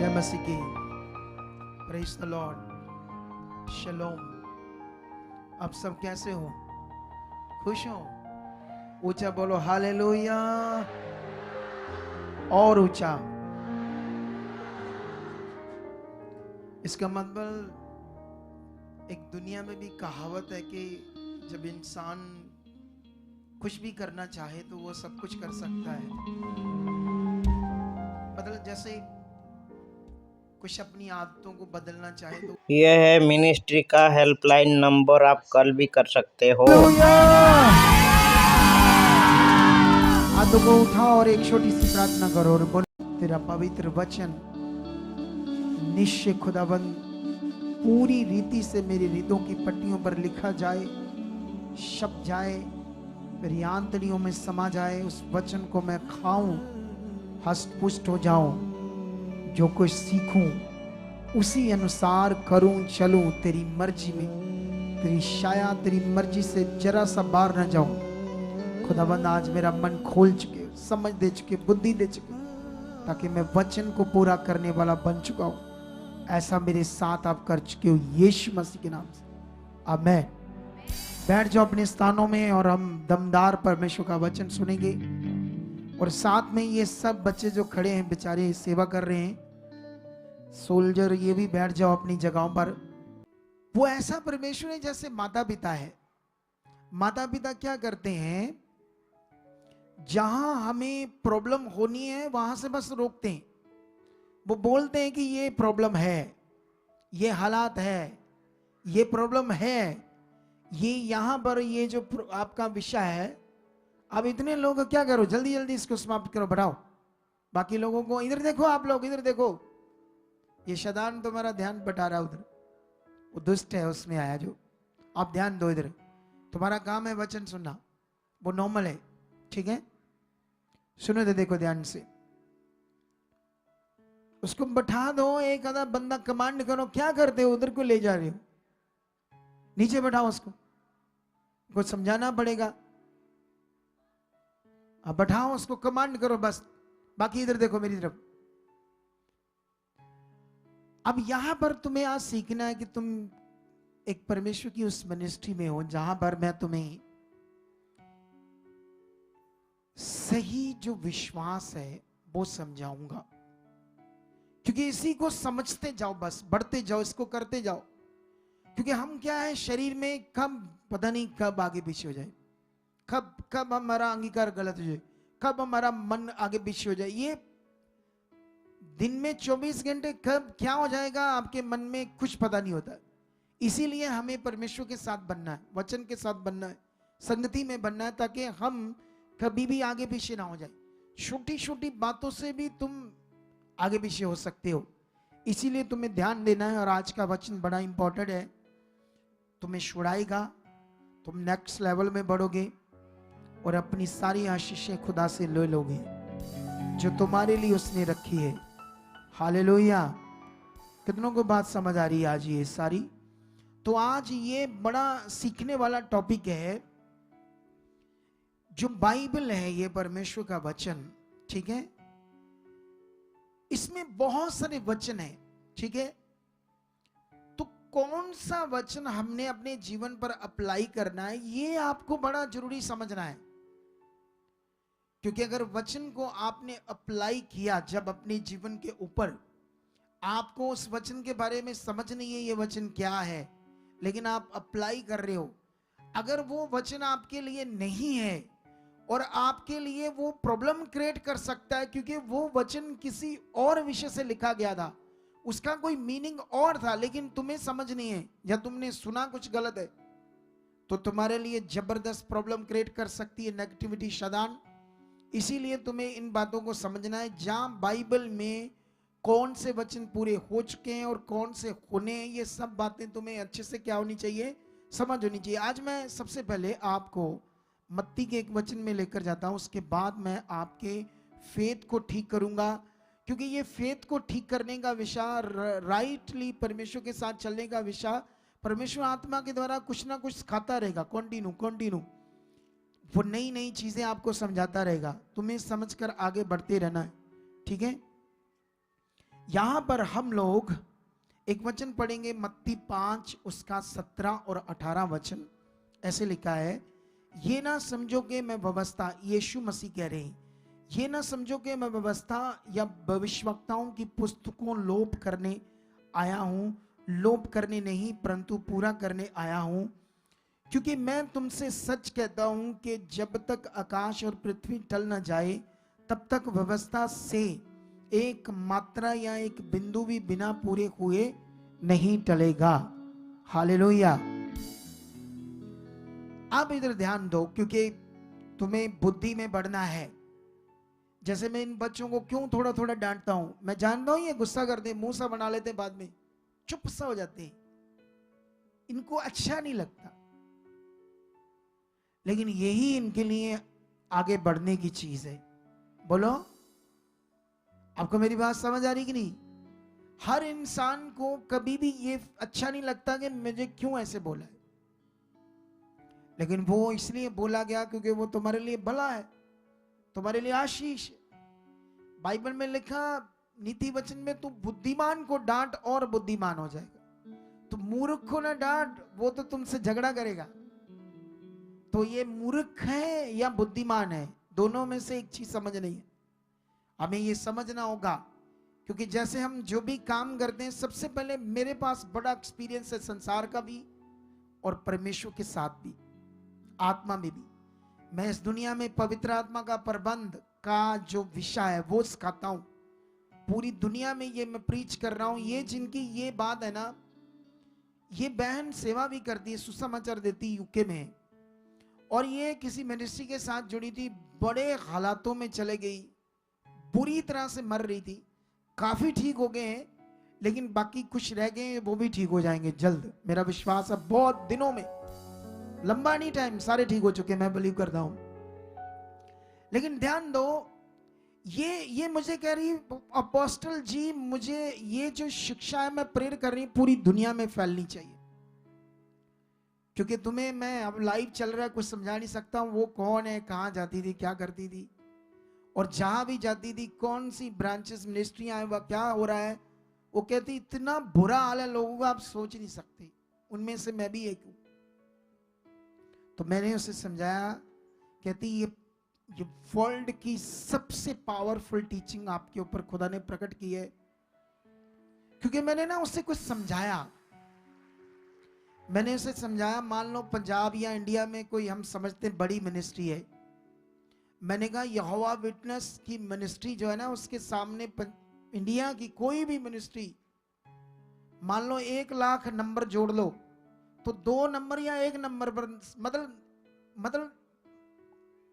जय मसीह की। Praise the Lord. शलोम। आप सब कैसे हो? खुश हो? ऊंचा बोलो हालेलुया। और ऊंचा। इसका मतलब एक दुनिया में भी कहावत है कि जब इंसान कुछ भी करना चाहे तो वो सब कुछ कर सकता है। मतलब जैसे कुछ अपनी आदतों को बदलना चाहे तो यह है मिनिस्ट्री का हेल्पलाइन नंबर, आप कॉल भी कर सकते हो। हाथों को उठाओ और एक छोटी सी प्रार्थना करो और बोलो, तेरा पवित्र वचन निश्चय खुदाबंद पूरी रीति से मेरे हृदयों की पट्टियों पर लिखा जाए, छप जाए, मेरी आंतड़ियों में समा जाए। उस वचन को मैं खाऊं, हष्ट पुष्ट हो जाऊं, जो कुछ सीखूं उसी अनुसार करूं, चलूं तेरी मर्जी में, तेरी शाया तेरी मर्जी से जरा सा बाहर न जाऊं। खुदाबंद आज मेरा मन खोल चुके, समझ दे चुके, बुद्धि दे चुके, ताकि मैं वचन को पूरा करने वाला बन चुका हूं। ऐसा मेरे साथ आप कर चुके हो यीशु मसीह के नाम से, आमीन। बैठ जाओ अपने स्थानों में और हम दमदार परमेश्वर का वचन सुनेंगे। और साथ में ये सब बच्चे जो खड़े हैं बेचारे सेवा कर रहे हैं, सोल्जर, ये भी बैठ जाओ अपनी जगहों पर। वो ऐसा परमेश्वर है जैसे माता पिता है। माता पिता क्या करते हैं, जहां हमें प्रॉब्लम होनी है वहां से बस रोकते हैं। वो बोलते हैं कि ये प्रॉब्लम है, ये हालात है, ये प्रॉब्लम है, ये यहां पर ये जो आपका विषय है, अब इतने लोग क्या करो, जल्दी जल्दी इसको समाप्त करो, बढ़ाओ। बाकी लोगों को इधर देखो, आप लोग इधर देखो, ये शैतान तुम्हारा ध्यान बटा रहा है उधर, वो दुष्ट है उसमें आया जो। आप ध्यान दो इधर, तुम्हारा काम है वचन सुनना, वो नॉर्मल है, ठीक है? सुनो तो देखो ध्यान से, उसको बैठा दो। एक आधा बंदा कमांड करो, क्या करते हो उधर को ले जा रहे हो, नीचे बैठाओ उसको, कुछ समझाना पड़ेगा। अब बैठाओ उसको, कमांड करो बस, बाकी इधर देखो मेरी तरफ। अब यहां पर तुम्हें आज सीखना है कि तुम एक परमेश्वर की उस मिनिस्ट्री में हो जहां पर मैं तुम्हें सही जो विश्वास है वो समझाऊंगा। क्योंकि इसी को समझते जाओ, बस बढ़ते जाओ, इसको करते जाओ। क्योंकि हम क्या है, शरीर में कब पता नहीं कब आगे पीछे हो जाए, कब कब हमारा अंगीकार गलत हो जाए, कब हमारा मन आगे पीछे हो जाए। ये दिन में 24 घंटे कब क्या हो जाएगा आपके मन में कुछ पता नहीं होता। इसीलिए हमें परमेश्वर के साथ बनना है, वचन के साथ बनना है, संगति में बनना है, ताकि हम कभी भी आगे पीछे ना हो जाए। छोटी छोटी बातों से भी तुम आगे पीछे हो सकते हो, इसीलिए तुम्हें ध्यान देना है। और आज का वचन बड़ा इंपॉर्टेंट है, तुम्हें छुड़ाएगा, तुम नेक्स्ट लेवल में बढ़ोगे और अपनी सारी आशीषें खुदा से ले लोगे जो तुम्हारे लिए उसने रखी है। हालेलुया। कितनों को बात समझ आ रही है आज ये सारी? तो आज ये बड़ा सीखने वाला टॉपिक है, जो बाइबल है, ये परमेश्वर का वचन, ठीक है? इसमें बहुत सारे वचन हैं, ठीक है? तो कौन सा वचन हमने अपने जीवन पर अप्लाई करना है, ये आपको बड़ा जरूरी समझना है। क्योंकि अगर वचन को आपने अप्लाई किया जब अपने जीवन के ऊपर, आपको उस वचन के बारे में समझ नहीं है ये वचन क्या है, लेकिन आप अप्लाई कर रहे हो, अगर वो वचन आपके लिए नहीं है और आपके लिए वो प्रॉब्लम क्रिएट कर सकता है, क्योंकि वो वचन किसी और विषय से लिखा गया था, उसका कोई मीनिंग और था, लेकिन तुम्हें समझ नहीं है या तुमने सुना कुछ गलत है, तो तुम्हारे लिए जबरदस्त प्रॉब्लम क्रिएट कर सकती है नेगेटिविटी, शैतान। इसीलिए तुम्हें इन बातों को समझना है, जहां बाइबल में कौन से वचन पूरे हो चुके हैं और कौन से होने हैं, ये सब बातें तुम्हें अच्छे से क्या होनी चाहिए, समझ होनी चाहिए। आज मैं सबसे पहले आपको मत्ती के एक वचन में लेकर जाता हूं, उसके बाद मैं आपके फेथ को ठीक करूंगा। क्योंकि ये फेथ को ठीक करने का विषय, राइटली परमेश्वर के साथ चलने का विषय, परमेश्वर आत्मा के द्वारा कुछ ना कुछ सिखाता रहेगा, कंटिन्यू वो नई नई चीजें आपको समझाता रहेगा, तुम्हें समझकर आगे बढ़ते रहना है, ठीक है? यहां पर हम लोग एक वचन पढ़ेंगे, मत्ती 5 उसका 17 और 18 वचन। ऐसे लिखा है, ये ना समझो कि मैं व्यवस्था, यीशु मसीह कह रहे हैं, ये ना समझो कि मैं व्यवस्था या भविष्यवक्ताओं की पुस्तकों लोप करने आया हूं। लोप करने नहीं परंतु पूरा करने आया हूं। क्योंकि मैं तुमसे सच कहता हूं कि जब तक आकाश और पृथ्वी टल न जाए तब तक व्यवस्था से एक मात्रा या एक बिंदु भी बिना पूरे हुए नहीं टलेगा। हालेलुया। आप इधर ध्यान दो, क्योंकि तुम्हें बुद्धि में बढ़ना है। जैसे मैं इन बच्चों को क्यों थोड़ा थोड़ा डांटता हूं, मैं जानता हूं ये गुस्सा करते, मुंह सा बना लेते, बाद में चुप सा हो जाते हैं, इनको अच्छा नहीं लगता, लेकिन यही इनके लिए आगे बढ़ने की चीज है। बोलो, आपको मेरी बात समझ आ रही कि नहीं? हर इंसान को कभी भी ये अच्छा नहीं लगता कि मुझे क्यों ऐसे बोला है, लेकिन वो इसलिए बोला गया क्योंकि वो तुम्हारे लिए भला है, तुम्हारे लिए आशीष है। बाइबल में लिखा, नीति वचन में, तू बुद्धिमान को डांट और बुद्धिमान हो जाएगा, तो मूर्ख को ना डांट, वो तो तुमसे झगड़ा करेगा। तो ये मूर्ख है या बुद्धिमान है, दोनों में से एक चीज समझ नहीं है, हमें ये समझना होगा। क्योंकि जैसे हम जो भी काम करते हैं, सबसे पहले मेरे पास बड़ा एक्सपीरियंस है संसार का भी और परमेश्वर के साथ भी, आत्मा में भी। मैं इस दुनिया में पवित्र आत्मा का प्रबंध का जो विषय है वो सिखाता हूं। पूरी दुनिया में ये मैं प्रीच कर रहा हूं। ये जिनकी ये बात है ना, ये बहन सेवा भी करती है, सुसमाचार देती यूके में, और ये किसी मिनिस्ट्री के साथ जुड़ी थी, बड़े हालातों में चले गई, बुरी तरह से मर रही थी। काफी ठीक हो गए हैं, लेकिन बाकी कुछ रह गए हैं, वो भी ठीक हो जाएंगे जल्द, मेरा विश्वास है। बहुत दिनों में, लंबा नहीं टाइम, सारे ठीक हो चुके, मैं बिलीव करता हूं। लेकिन ध्यान दो, ये मुझे कह रही, अपोस्टल जी मुझे ये जो शिक्षा है मैं प्रेर कर रही, पूरी दुनिया में फैलनी चाहिए। क्योंकि तुम्हें मैं, अब लाइव चल रहा है, कुछ समझा नहीं सकता हूं वो कौन है, कहां जाती थी, क्या करती थी, और जहां भी जाती थी, कौन सी ब्रांचेस मिनिस्ट्री आए, वह क्या हो रहा है, वो कहती इतना बुरा हाल है लोगों का, आप सोच नहीं सकते। उनमें से मैं भी एक हूं। तो मैंने उसे समझाया, कहती ये वर्ल्ड की सबसे पावरफुल टीचिंग आपके ऊपर खुदा ने प्रकट की है। क्योंकि मैंने ना उससे कुछ समझाया, मैंने उसे समझाया, मान लो पंजाब या इंडिया में कोई हम समझते बड़ी मिनिस्ट्री है, मैंने कहा यहोवा विटनेस की मिनिस्ट्री जो है ना, उसके सामने इंडिया की कोई भी मिनिस्ट्री, मान लो 1 लाख नंबर जोड़ लो, तो 2 नंबर या 1 नंबर पर, मतलब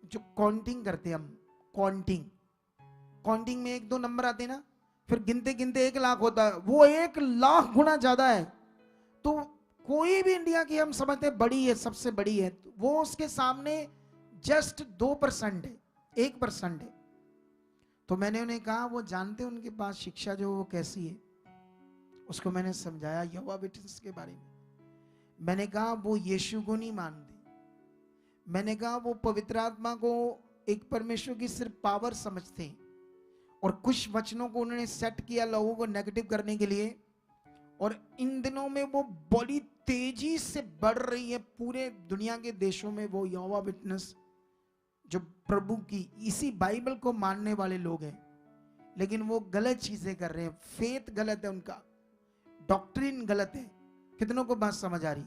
जो काउंटिंग करते हैं हम, काउंटिंग में 1-2 नंबर आते हैं ना, फिर गिनते गिनते 1 लाख होता है, वो 1 लाख गुना ज्यादा है। तो कोई भी इंडिया की हम समझते हैं बड़ी है, सबसे बड़ी है, वो उसके सामने जस्ट 2% है, 1% है। तो मैंने उन्हें कहा, वो जानते हैं उनके पास शिक्षा जो वो कैसी है, उसको मैंने समझाया यहोवा विटनेस के बारे में। मैंने कहा वो यीशु को नहीं मानते, मैंने कहा वो पवित्र आत्मा को एक परमेश्वर की सिर्फ पावर समझते हैं, और कुछ वचनों को उन्होंने सेट किया लोगों को नेगेटिव करने के लिए, और इन दिनों में वो बड़ी तेजी से बढ़ रही है पूरे दुनिया के देशों में। वो यहोवा विटनेस जो प्रभु की इसी बाइबल को मानने वाले लोग हैं, लेकिन वो गलत चीजें कर रहे हैं, फेथ गलत है उनका, डॉक्ट्रिन गलत है। कितनों को बात समझ आ रही?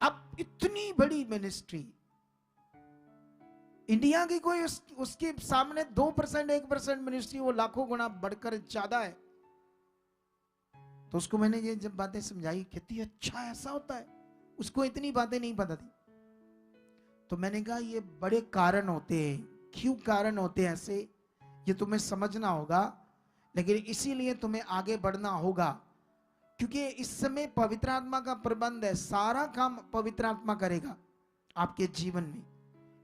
अब इतनी बड़ी मिनिस्ट्री इंडिया की कोई उसके सामने 2% 1% मिनिस्ट्री, वो लाखों गुना बढ़कर ज्यादा है। तो उसको मैंने ये जब बातें समझाई, कहती अच्छा ऐसा होता है, उसको इतनी बातें नहीं पता थी। तो मैंने कहा ये बड़े कारण होते हैं, क्यों कारण होते हैं ऐसे, ये तुम्हें समझना होगा, लेकिन इसीलिए तुम्हें आगे बढ़ना होगा, क्योंकि इस समय पवित्र आत्मा का प्रबंध है, सारा काम पवित्र आत्मा करेगा आपके जीवन में।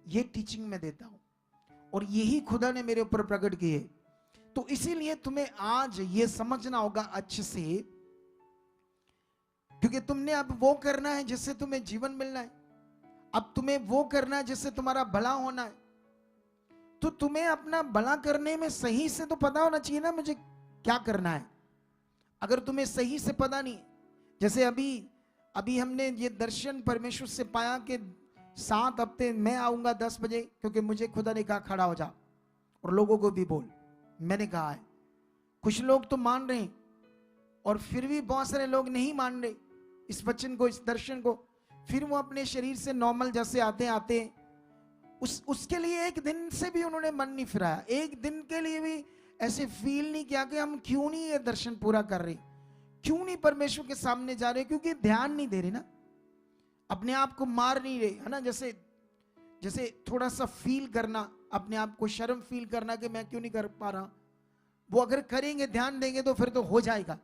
ये टीचिंग मैं देता हूं, और यही खुदा ने मेरे ऊपर प्रकट की है। तो इसीलिए तुम्हें आज ये समझना होगा अच्छे से, क्योंकि तुमने अब वो करना है जिससे तुम्हें जीवन मिलना है, अब तुम्हें वो करना है जिससे तुम्हारा भला होना है। तो तुम्हें अपना भला करने में सही से तो पता होना चाहिए ना मुझे क्या करना है। अगर तुम्हें सही से पता नहीं, जैसे अभी अभी हमने ये दर्शन परमेश्वर से पाया कि 7 हफ्ते मैं आऊंगा 10 बजे, क्योंकि मुझे खुदा ने कहा खड़ा हो जा और लोगों को भी बोल। मैंने कहा है, कुछ लोग तो मान रहे हैं और फिर भी बहुत सारे लोग नहीं मान रहे इस वचन को, इस दर्शन को। फिर वो अपने शरीर से नॉर्मल जैसे आते आते उसके लिए एक दिन से भी उन्होंने मन नहीं फिराया, एक दिन के लिए भी ऐसे फील नहीं किया कि हम क्यों नहीं ये दर्शन पूरा कर रहे, क्यों नहीं परमेश्वर के सामने जा रहे, क्योंकि ध्यान नहीं दे रहे ना, अपने आप को मार नहीं रहे, है ना। जैसे जैसे थोड़ा सा फील करना, अपने आप को शर्म फील करना कि मैं क्यों नहीं कर पा रहा, वो अगर करेंगे, ध्यान देंगे तो फिर तो हो जाएगा।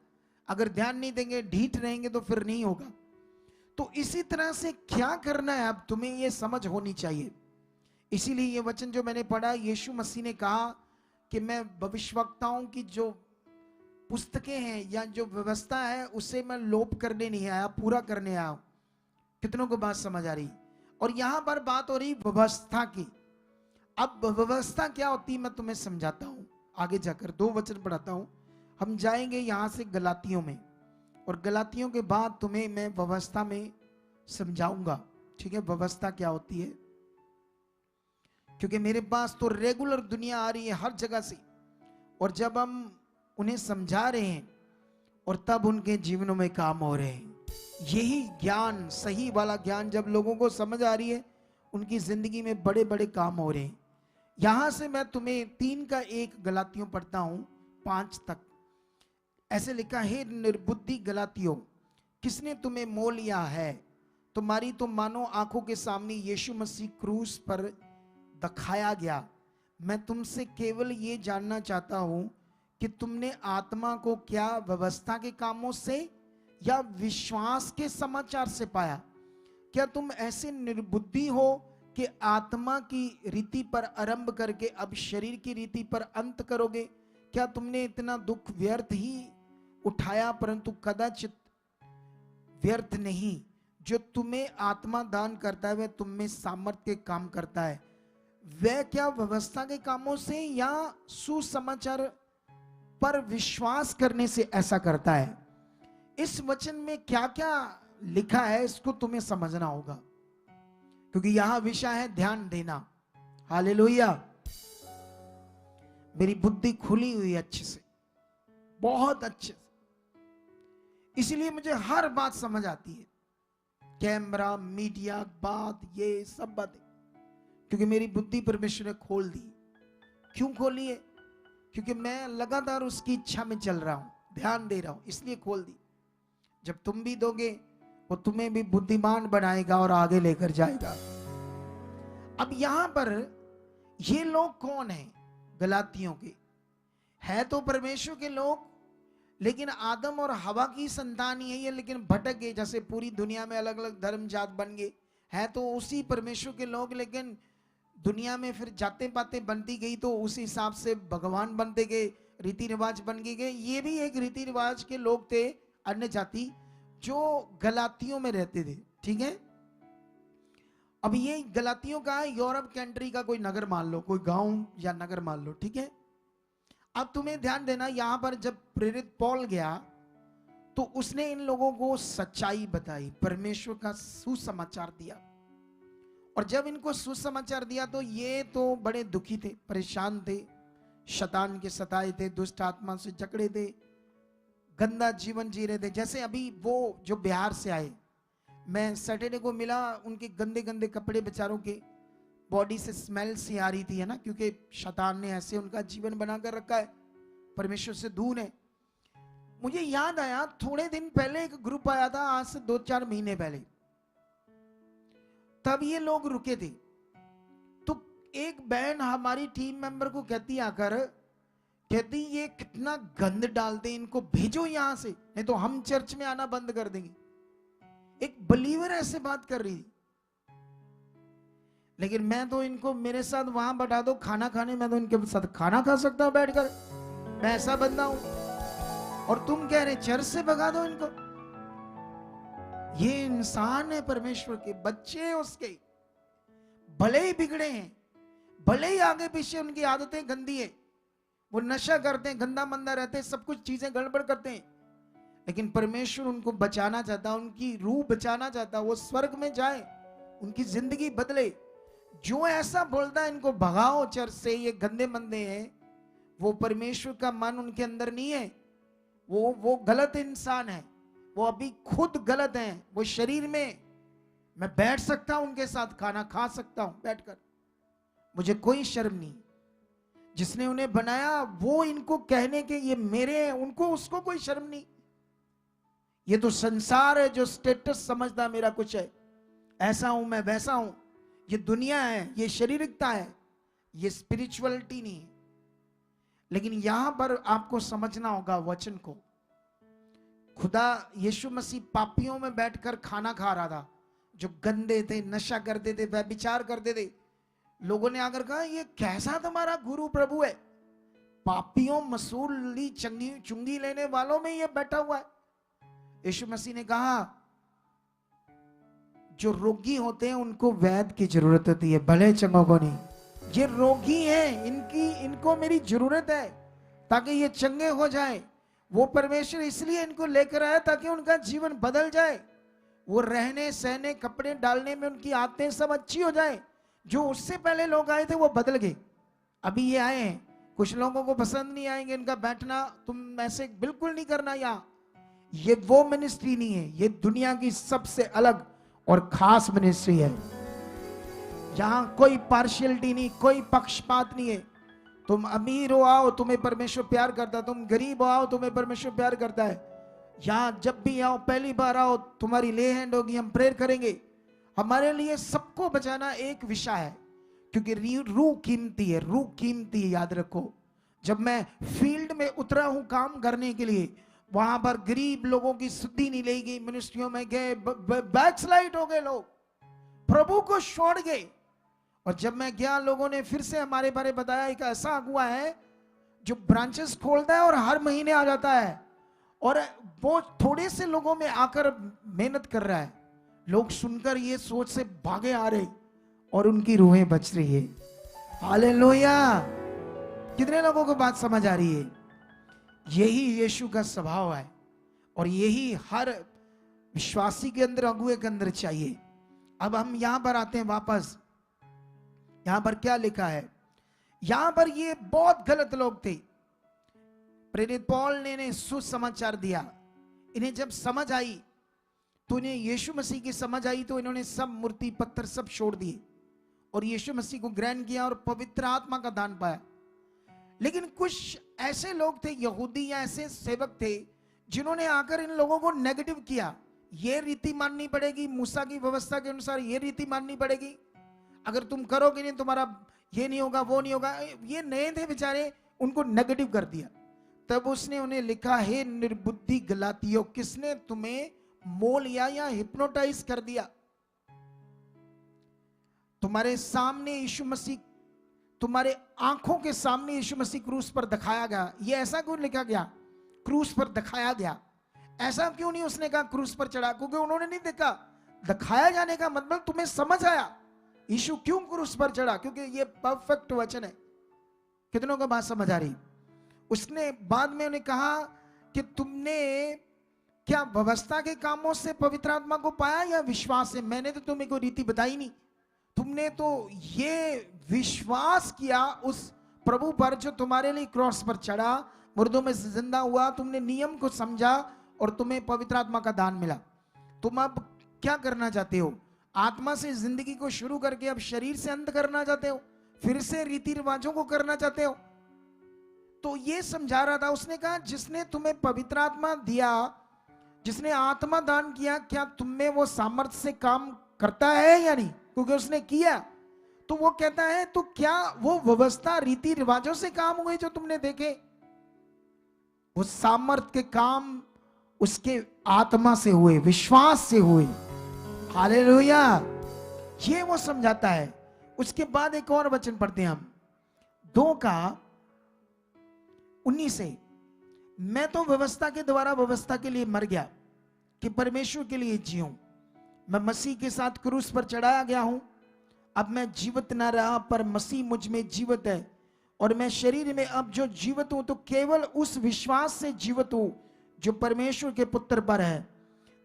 अगर ध्यान नहीं देंगे, ढीठ रहेंगे तो फिर नहीं होगा। तो इसी तरह से क्या करना है अब तुम्हें ये समझ होनी चाहिए। इसीलिए ये वचन जो मैंने पढ़ा, यीशु मसीह ने कहा कि मैं भविष्यवक्ताओं की जो पुस्तकें हैं या जो व्यवस्था है उसे मैं लोप करने नहीं आया, पूरा करने आया हूं। कितनों को बात समझ आ रही। और यहां पर बात हो रही व्यवस्था की। अब व्यवस्था क्या होती है मैं तुम्हें समझाता हूं, आगे जाकर 2 वचन पढ़ाता हूं। हम जाएंगे यहां से गलातियों में, और गलातियों के बाद तुम्हें मैं व्यवस्था में समझाऊंगा, ठीक है, व्यवस्था क्या होती है। क्योंकि मेरे पास तो रेगुलर दुनिया आ रही है हर जगह से, और जब हम उन्हें समझा रहे हैं और तब उनके जीवनों में काम हो रहे हैं, यही ज्ञान, सही वाला ज्ञान जब लोगों को समझ आ रही है, उनकी जिंदगी में बड़े बड़े काम हो रहे हैं। यहां से मैं तुम्हें 3 का 1 गलातियों पढ़ता हूं 5 तक। ऐसे लिखा है, निर्बुद्धि गलातियों, किसने तुम्हें मोल लिया है, तुम्हारी तो मानो आंखों के सामने यीशु मसीह क्रूस पर दिखाया गया। मैं तुमसे केवल ये जानना चाहता हूं कि तुमने आत्मा को क्या व्यवस्था के कामों से या विश्वास के समाचार से पाया। क्या तुम ऐसे निर्बुद्धि हो कि आत्मा की रीति पर आरंभ करके अब शरीर की रीति पर अंत करोगे। क्या तुमने इतना दुख व्यर्थ ही उठाया, परंतु कदाचित व्यर्थ नहीं। जो तुम्हें आत्मा दान करता है वह तुम में सामर्थ्य के काम करता है। वह क्या व्यवस्था के कामों से या सुसमाचार पर विश्वास करने से ऐसा करता है। इस वचन में क्या क्या लिखा है इसको तुम्हें समझना होगा, क्योंकि यहां विषय है ध्यान देना। हालेलुया। मेरी बुद्धि खुली हुई है अच्छे से, बहुत अच्छे से, इसलिए मुझे हर बात समझ आती है। कैमरा, मीडिया, बात, ये सब बातें, क्योंकि मेरी बुद्धि परमेश्वर ने खोल दी। क्यों खोली है? क्योंकि मैं लगातार उसकी इच्छा में चल रहा हूं, ध्यान दे रहा हूं, इसलिए खोल दी। जब तुम भी दोगे वो तुम्हें भी बुद्धिमान बनाएगा और आगे लेकर जाएगा। अब यहां पर ये लोग कौन हैं? गलातियों के है तो परमेश्वर के लोग, लेकिन आदम और हवा की संतान ही है ये, लेकिन भटक गए। जैसे पूरी दुनिया में अलग अलग धर्म जात बन गए, है तो उसी परमेश्वर के लोग, लेकिन दुनिया में फिर जाते पाते बनती गई तो उस हिसाब से भगवान बनते गए, रीति रिवाज बन गए। ये भी एक रीति रिवाज के लोग थे, अन्य जाति, जो गलातियों में रहते थे, ठीक है। अब ये गलातियों का यूरोप कंट्री का कोई नगर मान लो, कोई गांव या नगर मान लो, ठीक है। अब तुम्हें ध्यान देना, यहां पर जब प्रेरित पौल गया तो उसने इन लोगों को सच्चाई बताई, परमेश्वर का सुसमाचार दिया। और जब इनको सुसमाचार दिया तो ये तो बड़े दुखी थे, परेशान थे, शैतान के सताए थे, दुष्ट आत्मा से जकड़े थे, गंदा जीवन जी रहे थे। जैसे अभी वो जो बिहार से आए, मैं सैटरडे को मिला, उनके गंदे गंदे कपड़े बेचारों के, बॉडी से स्मेल सी आ रही थी, है ना, क्योंकि शैतान ने ऐसे उनका जीवन बनाकर रखा है, परमेश्वर से दूर है। मुझे याद आया थोड़े दिन पहले एक ग्रुप आया था, आज से 2-4 महीने पहले, तब ये लोग रुके थे। तो एक बहन हमारी टीम मेंबर को कहती आकर, कहती ये कितना गंद डालते, इनको भेजो यहां से, नहीं तो हम चर्च में आना बंद कर देंगे। एक बिलीवर ऐसे बात कर रही थी। लेकिन मैं तो इनको मेरे साथ वहां बैठा दो खाना खाने, मैं तो इनके साथ खाना खा सकता हूं बैठकर, मैं ऐसा बंदा हूं। और तुम कह रहे चर्च से भगा दो इनको। ये इंसान है, परमेश्वर के बच्चे उसके, भले ही बिगड़े हैं, भले ही आगे पीछे उनकी आदतें गंदी है, वो नशा करते हैं, गंदा मंदा रहते हैं, सब कुछ चीजें गड़बड़ करते हैं, लेकिन परमेश्वर उनको बचाना चाहता, उनकी रूह बचाना चाहता, वो स्वर्ग में जाए, उनकी जिंदगी बदले। जो ऐसा बोलता है इनको भगाओ चर्च से, ये गंदे मंदे हैं, वो परमेश्वर का मन उनके अंदर नहीं है, वो गलत इंसान है, वो अभी खुद गलत है। वो शरीर में मैं बैठ सकता हूं, उनके साथ खाना खा सकता हूं बैठकर, मुझे कोई शर्म नहीं। जिसने उन्हें बनाया वो इनको कहने के ये मेरे हैं, उनको उसको कोई शर्म नहीं। ये तो संसार है जो स्टेटस समझता मेरा कुछ है, ऐसा हूं मैं, वैसा हूं। ये दुनिया है, ये शारीरिकता है, ये स्पिरिचुअलिटी नहीं है। लेकिन यहां पर आपको समझना होगा वचन को। खुदा यीशु मसीह पापियों में बैठकर खाना खा रहा था, जो गंदे थे, नशा करते थे, व्यभिचार करते थे। लोगों ने आकर कहा ये कैसा तुम्हारा गुरु प्रभु है, पापियों, मसूली, चुंगी लेने वालों में ये बैठा हुआ है। यीशु मसीह ने कहा जो रोगी होते हैं उनको वैद्य की जरूरत होती है, भले चंगों को नहीं। ये रोगी हैं, इनको मेरी जरूरत है ताकि ये चंगे हो जाए। वो परमेश्वर इसलिए इनको लेकर आया ताकि उनका जीवन बदल जाए, वो रहने सहने कपड़े डालने में उनकी आदतें सब अच्छी हो जाए। जो उससे पहले लोग आए थे वो बदल गए, अभी ये आए हैं। कुछ लोगों को पसंद नहीं आएंगे इनका बैठना, तुम ऐसे बिल्कुल नहीं करना। यहाँ ये वो मिनिस्ट्री नहीं है, ये दुनिया की सबसे अलग और खास मिनिस्ट्री है। यहां कोई पार्शियलिटी नहीं, कोई पक्षपात नहीं है। तुम अमीर हो आओ, तुम्हें परमेश्वर प्यार करता है, तुम गरीब हो आओ, तुम्हें परमेश्वर प्यार करता है। यहां जब भी आओ, पहली बार आओ, तुम्हारी ले हैंड होगी, हम प्रेयर करेंगे। हमारे लिए सबको बचाना एक विषय है, क्योंकि रूह कीमती है, रूह कीमती है, याद रखो। जब मैं फील्ड में उतरा हूं काम करने के लिए, वहां पर गरीब लोगों की सुधि नहीं ली गई, मिनिस्ट्रियों में गए, बैकस्लाइड हो गए, लोग प्रभु को छोड़ गए। और जब मैं गया, लोगों ने फिर से हमारे बारे बताया, एक ऐसा अगुआ है जो ब्रांचेस खोलता है और हर महीने आ जाता है, और वो थोड़े से लोगों में आकर मेहनत कर रहा है। लोग सुनकर ये सोच से भागे आ रहे और उनकी रूहें बच रही है। हालेलुया! कितने लोगों को बात समझ आ रही है? यही यीशु का स्वभाव है, और यही हर विश्वासी के अंदर, अगुए के अंदर चाहिए। अब हम यहां पर आते हैं वापस। यहां पर क्या लिखा है? यहां पर ये बहुत गलत लोग थे। प्रेरित पौल ने सुसमाचार दिया, इन्हें जब समझ आई तो इन्हें यीशु मसीह की समझ आई, तो इन्होंने सब मूर्ति पत्थर सब छोड़ दिए और यीशु मसीह को ग्रहण किया और पवित्र आत्मा का दान पाया। लेकिन कुछ ऐसे लोग थे, यहूदी या ऐसे सेवक थे, जिन्होंने आकर इन लोगों को नेगेटिव किया। ये रीति माननी पड़ेगी, मूसा की व्यवस्था के अनुसार ये रीति माननी पड़ेगी, अगर तुम करोगे नहीं तुम्हारा ये नहीं होगा, वो नहीं होगा। ये नए थे बेचारे, उनको नेगेटिव कर दिया। तब उसने उन्हें लिखा, हे निर्बुद्धि गलातियों, किसने तुम्हें मोह लिया या हिप्नोटाइज कर दिया? तुम्हारे सामने यीशु मसीह, तुम्हारे आंखों के सामने यीशु मसीह क्रूस पर दिखाया गया। ये ऐसा क्यों लिखा गया क्रूस पर दिखाया गया? ऐसा क्यों नहीं उसने कहा क्रूस पर चढ़ा? क्योंकि उन्होंने नहीं देखा। दिखाया जाने का मतलब तुम्हें समझ आया यीशु क्यों क्रूस पर चढ़ा, क्योंकि ये परफेक्ट वचन है। कितनों को बात समझ आ रही? उसने बाद में उन्हें कहा कि तुमने क्या व्यवस्था के कामों से पवित्र आत्मा को पाया या विश्वास से? मैंने तो तुम्हें कोई रीति बताई नहीं, तुमने तो ये विश्वास किया उस प्रभु पर जो तुम्हारे लिए क्रॉस पर चढ़ा, मुर्दों में से जिंदा हुआ। तुमने नियम को समझा और तुम्हें पवित्र आत्मा का दान मिला। तुम अब क्या करना चाहते हो? आत्मा से जिंदगी को शुरू करके अब शरीर से अंत करना चाहते हो? फिर से रीति रिवाजों को करना चाहते हो? तो ये समझा रहा था। उसने कहा जिसने तुम्हें पवित्र आत्मा दिया, जिसने आत्मा दान किया, क्या तुम में वो सामर्थ्य से काम करता है या नहीं? क्योंकि उसने किया। तो वो कहता है तो क्या वो व्यवस्था रीति रिवाजों से काम हुए जो तुमने देखे? वो सामर्थ्य के काम उसके आत्मा से हुए, विश्वास से हुए। हालेलुया! ये वो समझाता है। उसके बाद एक और वचन पढ़ते हैं हम, 2:19 से। मैं तो व्यवस्था के द्वारा व्यवस्था के लिए मर गया कि परमेश्वर के लिए जीऊं। मैं मसीह के साथ क्रूस पर चढ़ाया गया हूं। अब मैं जीवित ना रहा, पर मसीह मुझ में जीवित है, और मैं शरीर में अब जो जीवित हूं तो केवल उस विश्वास से जीवित हूं जो परमेश्वर के पुत्र पर है,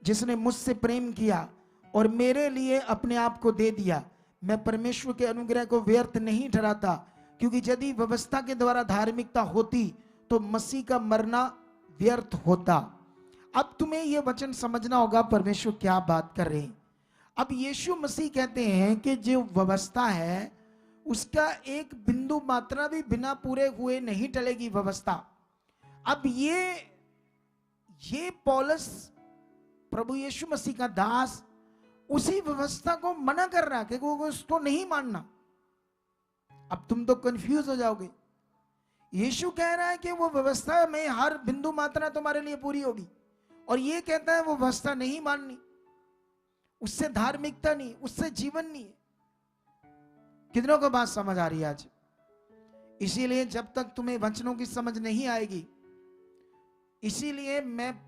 जिसने मुझसे प्रेम किया और मेरे लिए अपने आप को दे दिया। मैं परमेश्वर के अनुग्रह को व्यर्थ नहीं ठहराता, क्योंकि यदि व्यवस्था के द्वारा धार्मिकता होती तो मसीह का मरना व्यर्थ होता। अब तुम्हें यह वचन समझना होगा परमेश्वर क्या बात कर रहे हैं। अब यीशु मसीह कहते हैं कि जो व्यवस्था है उसका एक बिंदु मात्रा भी बिना पूरे हुए नहीं टलेगी व्यवस्था। अब ये पौलुस प्रभु यीशु मसीह का दास उसी व्यवस्था को मना कर रहा है कि वो उसको नहीं मानना। अब तुम तो कंफ्यूज हो जाओगे। यीशु कह रहा है कि वो व्यवस्था में हर बिंदु मात्रा तुम्हारे लिए पूरी होगी, और ये कहता है वो व्यवस्था नहीं माननी, उससे धार्मिकता नहीं, उससे जीवन नहीं है। कितनों को बात समझ आ रही है आज? इसीलिए जब तक तुम्हें वचनों की समझ नहीं आएगी, इसीलिए मैं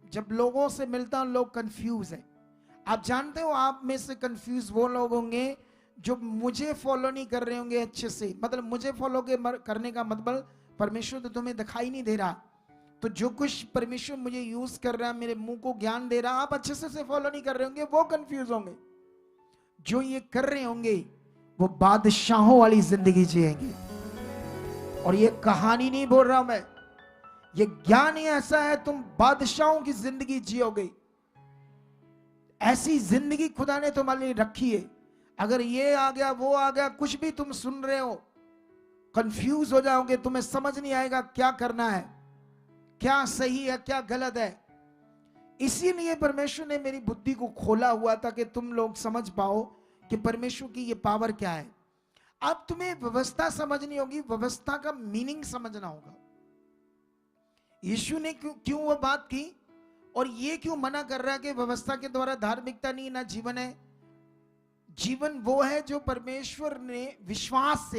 जब लोगों से मिलता हूं लोग कंफ्यूज हैं। आप जानते हो आप में से कंफ्यूज वो लोग होंगे जो मुझे फॉलो नहीं कर रहे होंगे अच्छे से। मतलब मुझे फॉलो करने का मतलब परमेश्वर तो तुम्हें दिखाई नहीं दे रहा, तो जो कुछ परमेश्वर मुझे यूज कर रहा है, मेरे मुंह को ज्ञान दे रहा, आप अच्छे से फॉलो नहीं कर रहे होंगे, वो कंफ्यूज होंगे। जो ये कर रहे होंगे वो बादशाहों वाली जिंदगी जिएंगे। और ये कहानी नहीं बोल रहा मैं, ये ज्ञान ही ऐसा है, तुम बादशाहों की जिंदगी जियोगे। ऐसी जिंदगी खुदा ने तुम्हारे लिए रखी है। अगर ये आ गया वो आ गया, कुछ भी तुम सुन रहे हो, कंफ्यूज हो जाओगे, तुम्हें समझ नहीं आएगा क्या करना है, क्या सही है क्या गलत है। इसीलिए परमेश्वर ने मेरी बुद्धि को खोला हुआ था कि तुम लोग समझ पाओ कि परमेश्वर की ये पावर क्या है। अब तुम्हें व्यवस्था समझनी होगी, व्यवस्था का मीनिंग समझना होगा। यीशु ने क्यों वो बात की और ये क्यों मना कर रहा है कि व्यवस्था के द्वारा धार्मिकता नहीं ना जीवन है। जीवन वो है जो परमेश्वर ने विश्वास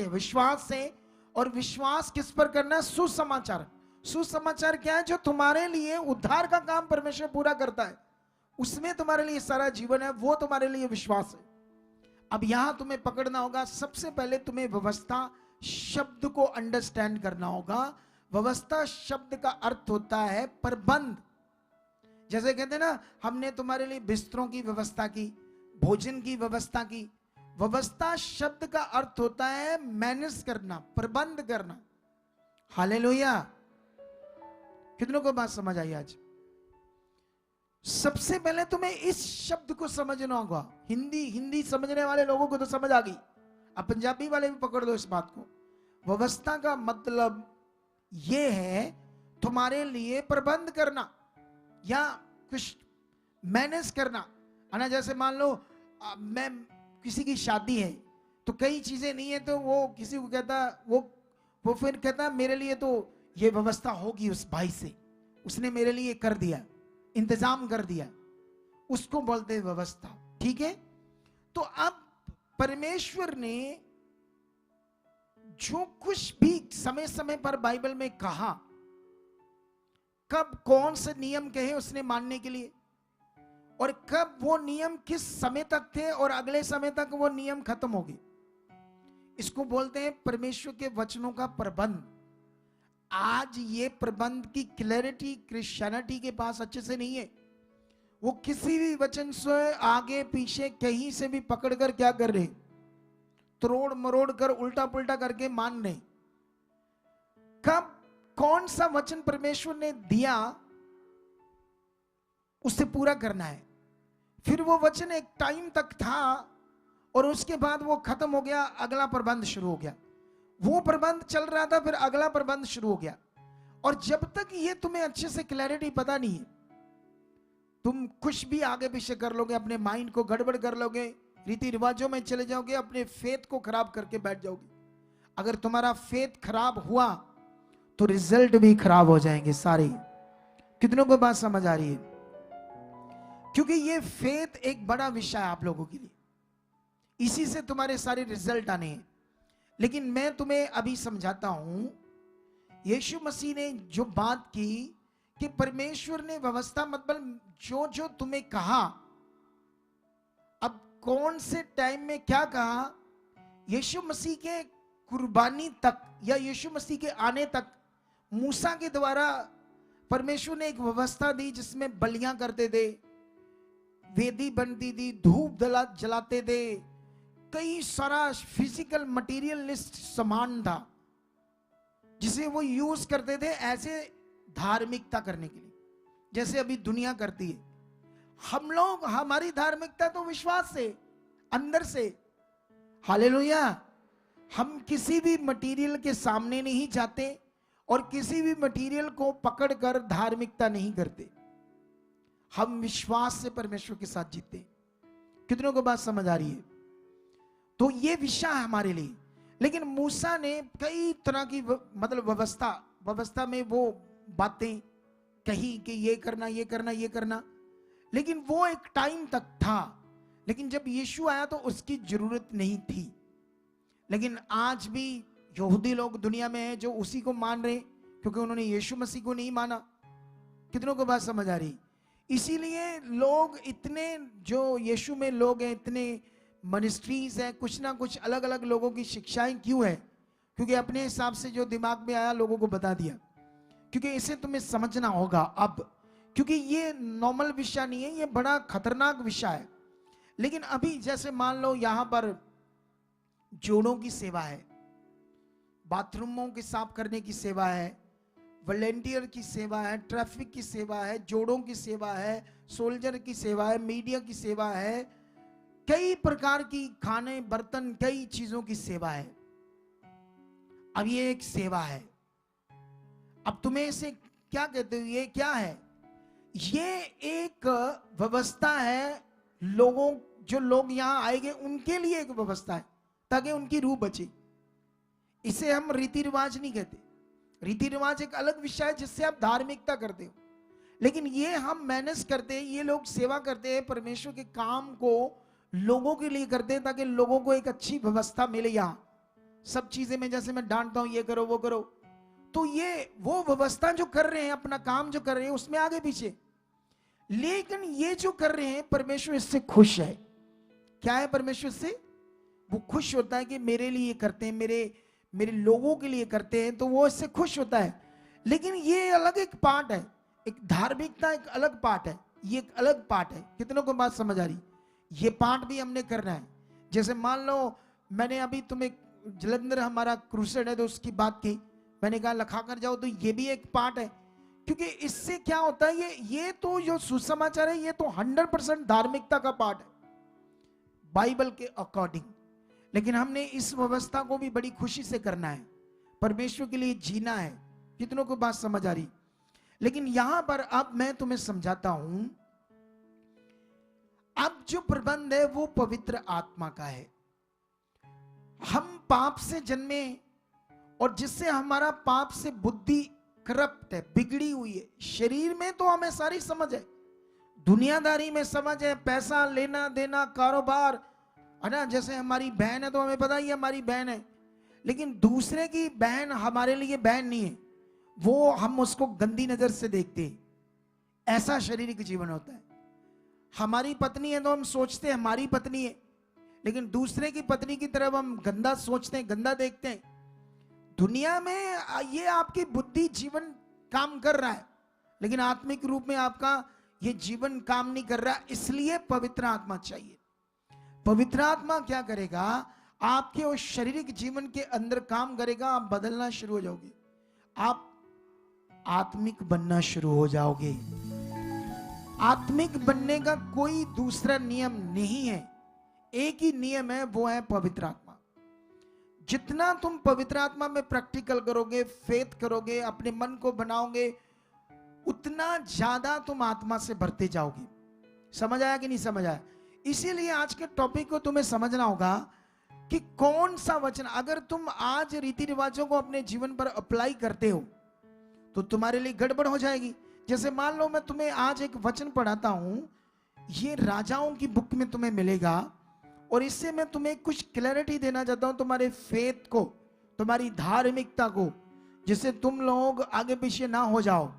से, और विश्वास किस पर करना है? सुसमाचार। सुसमाचार क्या है? जो तुम्हारे लिए उद्धार का काम परमेश्वर पूरा करता है, उसमें तुम्हारे लिए सारा जीवन है, वो तुम्हारे लिए विश्वास है। अब यहां तुम्हें पकड़ना होगा, सबसे पहले तुम्हें व्यवस्था शब्द को अंडरस्टैंड करना होगा। व्यवस्था शब्द का अर्थ होता है प्रबंध। जैसे कहते हैं ना, हमने तुम्हारे लिए बिस्तरों की व्यवस्था की, भोजन की व्यवस्था की। व्यवस्था शब्द का अर्थ होता है मैनेज करना, प्रबंध करना। हालेलुया। कितनों को बात समझ आई आज? सबसे पहले तुम्हें इस शब्द को समझना होगा। हिंदी समझने वाले लोगों को तो समझ आ गई, अब पंजाबी वाले भी पकड़ लो इस बात को। व्यवस्था का मतलब यह है तुम्हारे लिए प्रबंध करना या कुछ मैनेज करना। है जैसे मान लो मैं किसी की शादी है तो कई चीजें नहीं है, तो वो किसी को कहता, वो फिर कहता मेरे लिए तो ये व्यवस्था होगी उस भाई से, उसने मेरे लिए कर दिया, इंतजाम कर दिया, उसको बोलते हैं व्यवस्था। ठीक है? तो अब परमेश्वर ने जो कुछ भी समय समय पर बाइबल में कहा, कब कौन से नियम कहे उसने मानने के लिए, और कब वो नियम किस समय तक थे और अगले समय तक वो नियम खत्म हो गए, इसको बोलते हैं परमेश्वर के वचनों का प्रबंध। आज ये प्रबंध की क्लैरिटी क्रिश्चियनिटी के पास अच्छे से नहीं है। वो किसी भी वचन से आगे पीछे कहीं से भी पकड़कर क्या कर रहे, तोड़ मरोड़ कर उल्टा पुल्टा करके मान रहे। कब कौन सा वचन परमेश्वर ने दिया उसे पूरा करना है। फिर वो वचन एक टाइम तक था और उसके बाद वो खत्म हो गया, अगला प्रबंध शुरू हो गया। वो प्रबंध चल रहा था, फिर अगला प्रबंध शुरू हो गया। और जब तक ये तुम्हें अच्छे से क्लैरिटी पता नहीं है, तुम कुछ भी आगे पीछे कर लोगे, अपने माइंड को गड़बड़ कर लोगे, रीति रिवाजों में चले जाओगे, अपने फेथ को खराब करके बैठ जाओगे। अगर तुम्हारा फेथ खराब हुआ तो रिजल्ट भी खराब हो जाएंगे सारे। कितनों को बात समझ आ रही है? क्योंकि ये फेथ एक बड़ा विषय है आप लोगों के लिए, इसी से तुम्हारे सारे रिजल्ट आने हैं। लेकिन मैं तुम्हें अभी समझाता हूं, यीशु मसीह ने जो बात की कि परमेश्वर ने व्यवस्था मतलब जो जो तुम्हें कहा, अब कौन से टाइम में क्या कहा, यीशु मसीह के कुर्बानी तक या यीशु मसीह के आने तक मूसा के द्वारा परमेश्वर ने एक व्यवस्था दी जिसमें बलियां करते थे, वेदी बनती थी, धूप जलाते थे, कई सारा फिजिकल मटेरियलिस्ट सामान था जिसे वो यूज करते थे ऐसे धार्मिकता करने के लिए, जैसे अभी दुनिया करती है। हम लोग, हमारी धार्मिकता तो विश्वास से, अंदर से। हालेलुया। हम किसी भी मटेरियल के सामने नहीं जाते और किसी भी मटेरियल को पकड़कर धार्मिकता नहीं करते। हम विश्वास से परमेश्वर के साथ जीते। कितनों को बात समझ आ रही है? तो ये विषय है हमारे लिए। लेकिन मूसा ने कई तरह की मतलब व्यवस्था में वो बातें कही कि ये करना, ये करना, ये करना, लेकिन वो एक टाइम तक था। लेकिन जब यीशु आया तो उसकी जरूरत नहीं थी। लेकिन आज भी यहूदी लोग दुनिया में हैं जो उसी को मान रहे, क्योंकि उन्होंने यीशु मसीह को नहीं माना। कितनों को बात समझ आ रही? इसीलिए लोग इतने, जो यीशु में लोग हैं, इतने मिनिस्ट्रीज हैं, कुछ ना कुछ अलग अलग लोगों की शिक्षाएं क्यों है? क्योंकि अपने हिसाब से जो दिमाग में आया लोगों को बता दिया। क्योंकि इसे तुम्हें समझना होगा अब, क्योंकि ये नॉर्मल विषय नहीं है, ये बड़ा खतरनाक विषय है। लेकिन अभी जैसे मान लो यहां पर जोड़ों की सेवा है, बाथरूमों के साफ करने की सेवा है, वॉलेंटियर की सेवा है, ट्रैफिक की सेवा है, जोड़ों की सेवा है, सोल्जर की सेवा है, मीडिया की सेवा है, कई प्रकार की खाने बर्तन, कई चीजों की सेवा है। अब ये एक सेवा है। अब तुम्हें इसे क्या कहते हो? ये क्या है? ये एक व्यवस्था है। लोगों, जो लोग यहां आएंगे उनके लिए एक व्यवस्था है ताकि उनकी रूह बचे। इसे हम रीति रिवाज नहीं कहते। रीति रिवाज एक अलग विषय है जिससे आप धार्मिकता करते हो। लेकिन ये हम मैनेज करते हैं, ये लोग सेवा करते हैं, परमेश्वर के काम को लोगों के लिए करते हैं ताकि लोगों को एक अच्छी व्यवस्था मिले। यहां सब चीजें में जैसे मैं डांटता हूं, ये करो वो करो, तो ये वो व्यवस्था जो कर रहे हैं, अपना काम जो कर रहे हैं उसमें आगे पीछे। लेकिन ये जो कर रहे हैं परमेश्वर इससे खुश है। क्या है परमेश्वर से? वो खुश होता है कि मेरे लिए करते हैं, मेरे लोगों के लिए करते हैं, तो वो इससे खुश होता है। लेकिन ये अलग एक पार्ट है, एक धार्मिकता एक अलग पार्ट है, ये एक अलग पार्ट है। कितनों को बात समझ आ रही? ये पार्ट भी हमने करना है। जैसे मान लो मैंने अभी तुम्हें जलंधर हमारा क्रूसेड है तो उसकी बात की, मैंने कहा लखा कर जाओ, तो ये भी एक पार्ट है। क्योंकि इससे क्या होता है, ये तो जो सुसमाचार है ये तो 100% धार्मिकता का पार्ट है बाइबल के अकॉर्डिंग। लेकिन हमने इस व्यवस्था को भी बड़ी खुशी से करना है, परमेश्वर के लिए जीना है। कितनों को बात समझ आ रही? लेकिन यहां पर अब मैं तुम्हें समझाता हूं। अब जो प्रबंध है वो पवित्र आत्मा का है। हम पाप से जन्मे और जिससे हमारा पाप से बुद्धि करप्ट है, बिगड़ी हुई है। शरीर में तो हमें सारी समझ है, दुनियादारी में समझ है, पैसा लेना देना, कारोबार है ना। जैसे हमारी बहन है तो हमें पता ही है हमारी बहन है, लेकिन दूसरे की बहन हमारे लिए बहन नहीं है, वो हम उसको गंदी नजर से देखते हैं। ऐसा शारीरिक जीवन होता है। हमारी पत्नी है तो हम सोचते हैं हमारी पत्नी है, लेकिन दूसरे की पत्नी की तरफ हम गंदा सोचते हैं, गंदा देखते हैं। दुनिया में ये आपकी बुद्धि जीवन काम कर रहा है, लेकिन आत्मिक रूप में आपका ये जीवन काम नहीं कर रहा। इसलिए पवित्र आत्मा चाहिए। पवित्र आत्मा क्या करेगा? आपके उस शारीरिक जीवन के अंदर काम करेगा। आप बदलना शुरू हो जाओगे, आप आत्मिक बनना शुरू हो जाओगे। आत्मिक बनने का कोई दूसरा नियम नहीं है, एक ही नियम है, वो है पवित्र आत्मा। जितना तुम पवित्र आत्मा में प्रैक्टिकल करोगे, फेथ करोगे, अपने मन को बनाओगे, उतना ज्यादा तुम आत्मा से भरते जाओगे। समझ आया कि नहीं समझ आया? इसीलिए आज के टॉपिक को तुम्हें समझना होगा कि कौन सा वचन, अगर तुम आज रीति रिवाजों को अपने जीवन पर अप्लाई करते हो तो तुम्हारे लिए गड़बड़ हो जाएगी। जैसे मान लो मैं तुम्हें आज एक वचन पढ़ाता हूं, ये राजाओं की बुक में तुम्हें मिलेगा, और इससे मैं तुम्हें कुछ क्लैरिटी देना चाहता हूं तुम्हारे फेथ को, तुम्हारी धार्मिकता को, जिससे तुम लोग आगे पीछे ना हो जाओ।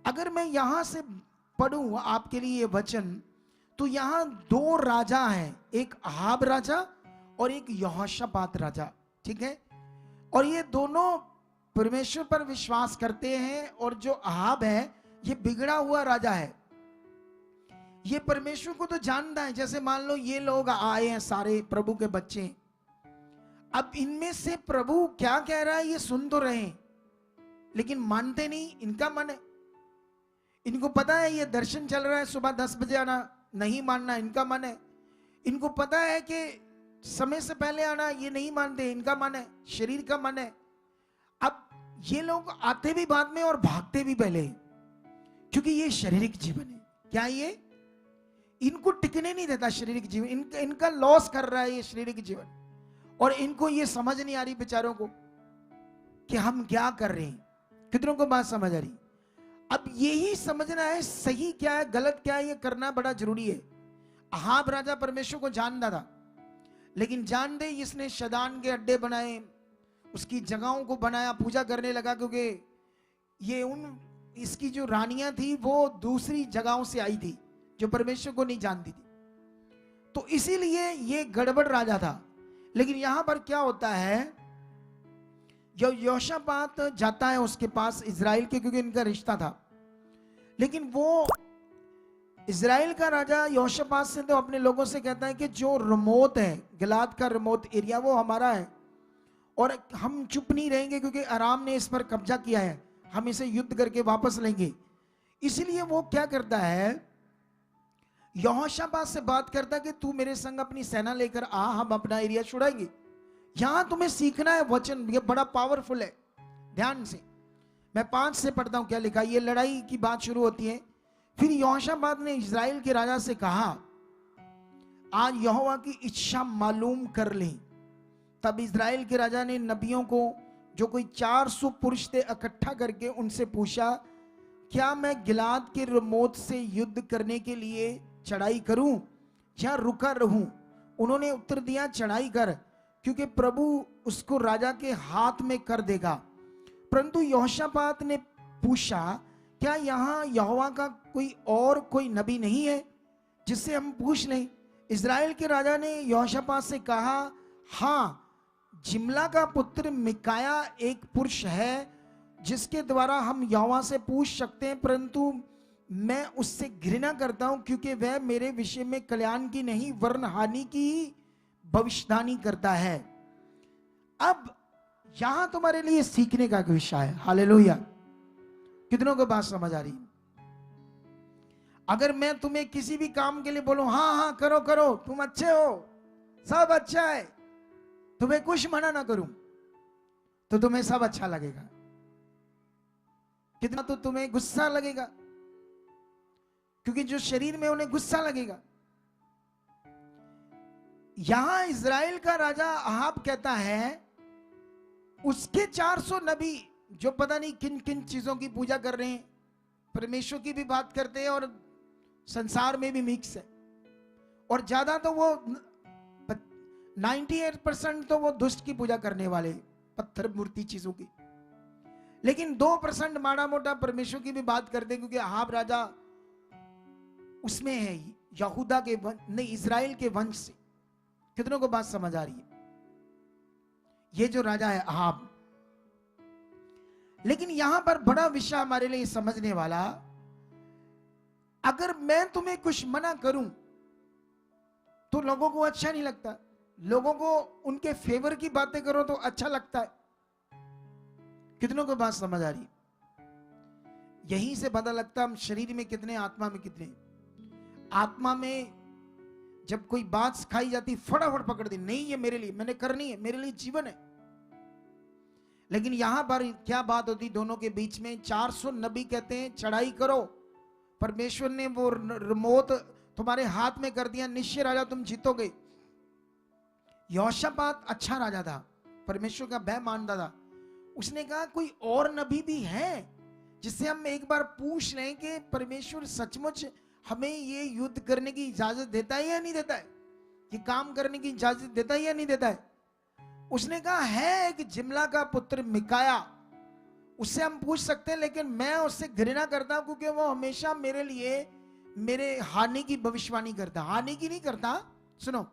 अगर मैं यहां से पढ़ूं आपके लिए ये वचन, तो यहां दो राजा हैं, एक अहाब राजा और एक यहोशापात राजा, ठीक है। और ये दोनों परमेश्वर पर विश्वास करते हैं, और जो अहाब है ये बिगड़ा हुआ राजा है, ये परमेश्वर को तो जानता है। जैसे मान लो ये लोग आए हैं सारे प्रभु के बच्चे, अब इनमें से प्रभु क्या कह रहा है ये सुन तो रहे हैं, लेकिन मानते नहीं। इनका मन है, इनको पता है ये दर्शन चल रहा है, सुबह 10 बजे आना, नहीं मानना इनका मन है। इनको पता है कि समय से पहले आना, ये नहीं मानते, इनका मन है, शरीर का मन है। अब ये लोग आते भी बाद में और भागते भी पहले, क्योंकि ये शारीरिक जीवन है। क्या ये इनको टिकने नहीं देता शारीरिक जीवन, इनका लॉस कर रहा है ये शारीरिक जीवन, और इनको ये समझ नहीं आ रही बेचारों को कि हम क्या कर रहे हैं। कितनों को बात समझ आ रही? अब यही समझना है सही क्या है गलत क्या है, ये करना बड़ा जरूरी है। अहाब राजा परमेश्वर को जानता था, लेकिन जान दे इसने शैतान के अड्डे बनाए, उसकी जगहों को बनाया, पूजा करने लगा, क्योंकि ये इसकी जो रानियां थी वो दूसरी जगहों से आई थी जो परमेश्वर को नहीं जानती थी, तो इसीलिए ये गड़बड़ राजा था। लेकिन यहां पर क्या होता है, जो यहोशापात जाता है उसके पास इजराइल के, क्योंकि इनका रिश्ता था, लेकिन वो इजराइल का राजा यहोशापात से तो अपने लोगों से कहता है कि जो रमोत है, गिलाद का रमोत एरिया, वो हमारा है और हम चुप नहीं रहेंगे, क्योंकि अराम ने इस पर कब्जा किया है, हम इसे युद्ध करके वापस लेंगे। इसलिए वो क्या करता है, यहोशापात से बात करता है कि तू मेरे संग अपनी सेना लेकर आ, हम अपना एरिया छुड़ाएंगे। यहां तुम्हें सीखना है वचन, ये बड़ा पावरफुल है। ध्यान से मैं 5 से पढ़ता हूं क्या लिखा। ये लड़ाई की बात शुरू होती है। फिर यहोशापात ने इजराइल के राजा से कहा, आज यहोवा की इच्छा मालूम कर लें। तब इजराइल के राजा ने नबियों को, जो कोई 400 पुरुष थे, इकट्ठा करके उनसे पूछा, क्या मैं गिलाद के रमोत से युद्ध करने के लिए चढ़ाई करूं या रुका रहूं? उन्होंने उत्तर दिया, चढ़ाई कर, क्योंकि प्रभु उसको राजा के हाथ में कर देगा। परंतु यहोशापात ने पूछा, क्या यहाँ यहोवा का कोई नबी नहीं है जिससे हम पूछ लें? इजराइल के राजा ने यहोशापात से कहा, हाँ, जिम्ला का पुत्र मिकाया एक पुरुष है जिसके द्वारा हम यहोवा से पूछ सकते हैं, परंतु मैं उससे घृणा करता हूं, क्योंकि वह मेरे विषय में कल्याण की नहीं वरन हानि की भविष्यवाणी करता है। अब यहां तुम्हारे लिए सीखने का विषय है। हालेलुया। कितनों को बात समझ आ रही? अगर मैं तुम्हें किसी भी काम के लिए बोलूं, हाँ हाँ करो करो, तुम अच्छे हो, सब अच्छा है, तुम्हें कुछ मना ना करूं, तो तुम्हें सब अच्छा लगेगा। कितना तो तुम्हें गुस्सा लगेगा, क्योंकि जो शरीर में उन्हें गुस्सा लगेगा। यहां इजराइल का राजा अहाब कहता है, उसके 400 नबी जो पता नहीं किन किन चीजों की पूजा कर रहे हैं, परमेश्वर की भी बात करते हैं और संसार में भी मिक्स है, और ज्यादा तो वो 98% तो वो दुष्ट की पूजा करने वाले, पत्थर मूर्ति चीजों की। लेकिन 2% माड़ा मोटा परमेश्वर की भी बात करते हैं, क्योंकि अहाब राजा उसमें है, यहूदा के नहीं, इजराइल के वंश से। कितनों को बात समझ आ रही है? ये जो राजा है अहाब। लेकिन यहां पर बड़ा विषय हमारे लिए समझने वाला, अगर मैं तुम्हें कुछ मना करूं तो लोगों को अच्छा नहीं लगता, लोगों को उनके फेवर की बातें करो तो अच्छा लगता है। कितनों को बात समझ आ रही? यहीं से पता लगता हम शरीर में कितने, आत्मा में कितने। आत्मा में जब कोई बात सिखाई जाती, फटाफट पकड़ दी, नहीं ये मेरे लिए, मैंने करनी है, मेरे लिए जीवन है। लेकिन यहां पर क्या बात होती दोनों के बीच में? 400 नबी कहते हैं चढ़ाई करो, परमेश्वर ने वो रिमोट तुम्हारे हाथ में कर दिया, निश्चय राजा तुम जीतोगे। यहोशापात अच्छा राजा था, परमेश्वर का भय मानता था। उसने कहा, कोई और नबी भी है जिससे हम एक बार पूछ लें कि परमेश्वर सचमुच हमें ये युद्ध करने की इजाजत देता है या नहीं देता है, ये काम करने की इजाजत देता है या नहीं देता है? उसने कहा, है एक जिम्ला का पुत्र मिकाया, उससे हम पूछ सकते हैं, लेकिन मैं उससे घृणा करता हूं, क्योंकि वो हमेशा मेरे लिए मेरे हानि की भविष्यवाणी करता। हानि की नहीं करता, सुनो,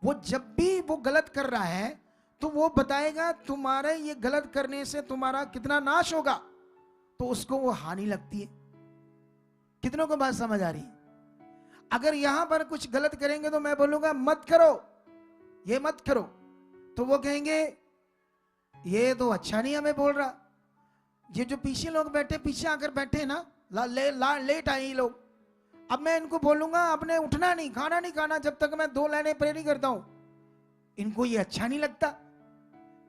वो जब भी वो गलत कर रहा है तो वो बताएगा तुम्हारे ये गलत करने से तुम्हारा कितना नाश होगा, तो उसको वो हानि लगती है। कितनों को बात समझ आ रही है? अगर यहां पर कुछ गलत करेंगे तो मैं बोलूंगा मत करो, ये मत करो, तो वो कहेंगे ये तो अच्छा नहीं हमें बोल रहा। ये जो पीछे लोग बैठे, पीछे आकर बैठे ना, लेट आए ये लोग, अब मैं इनको बोलूंगा आपने उठना नहीं, खाना नहीं खाना जब तक मैं 2 लाइनें प्रे नहीं करता हूं। इनको ये अच्छा नहीं लगता,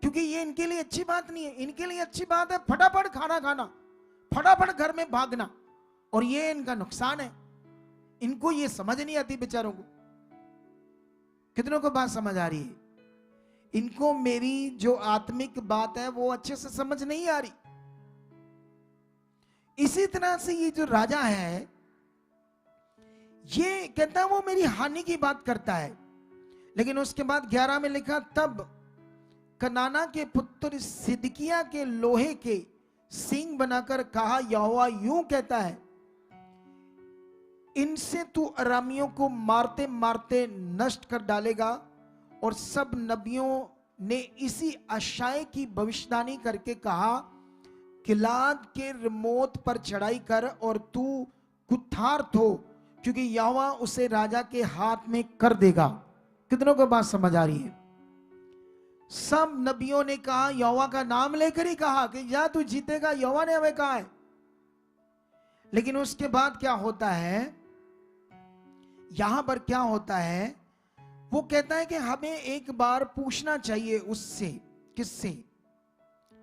क्योंकि ये इनके लिए अच्छी बात नहीं है। इनके लिए अच्छी बात है फटाफट खाना खाना, फटाफट घर में भागना, और ये इनका नुकसान है। इनको ये समझ नहीं आती बेचारों को। कितनों को बात समझ आ रही है? इनको मेरी जो आत्मिक बात है वो अच्छे से समझ नहीं आ रही। इसी तरह से ये जो राजा है, ये कहता है वो मेरी हानि की बात करता है, लेकिन उसके बाद 11 में लिखा, तब कनाना के पुत्र सिदकिया के लोहे के सींग बनाकर कहा, यहोवा यूं कहता है, इनसे तू अरामियों को मारते मारते नष्ट कर डालेगा। और सब नबियों ने इसी आशय की भविष्यवाणी करके कहा, गिलाद के रिमोत पर चढ़ाई कर और तू कुठार्थ हो, क्योंकि यहोवा उसे राजा के हाथ में कर देगा। कितनों को बात समझ आ रही है? सब नबियों ने कहा, यहोवा का नाम लेकर ही कहा कि या तू जीतेगा, यहोवा ने हमें कहा है। लेकिन उसके बाद क्या होता है, यहां पर क्या होता है, वो कहता है कि हमें एक बार पूछना चाहिए उससे। किससे?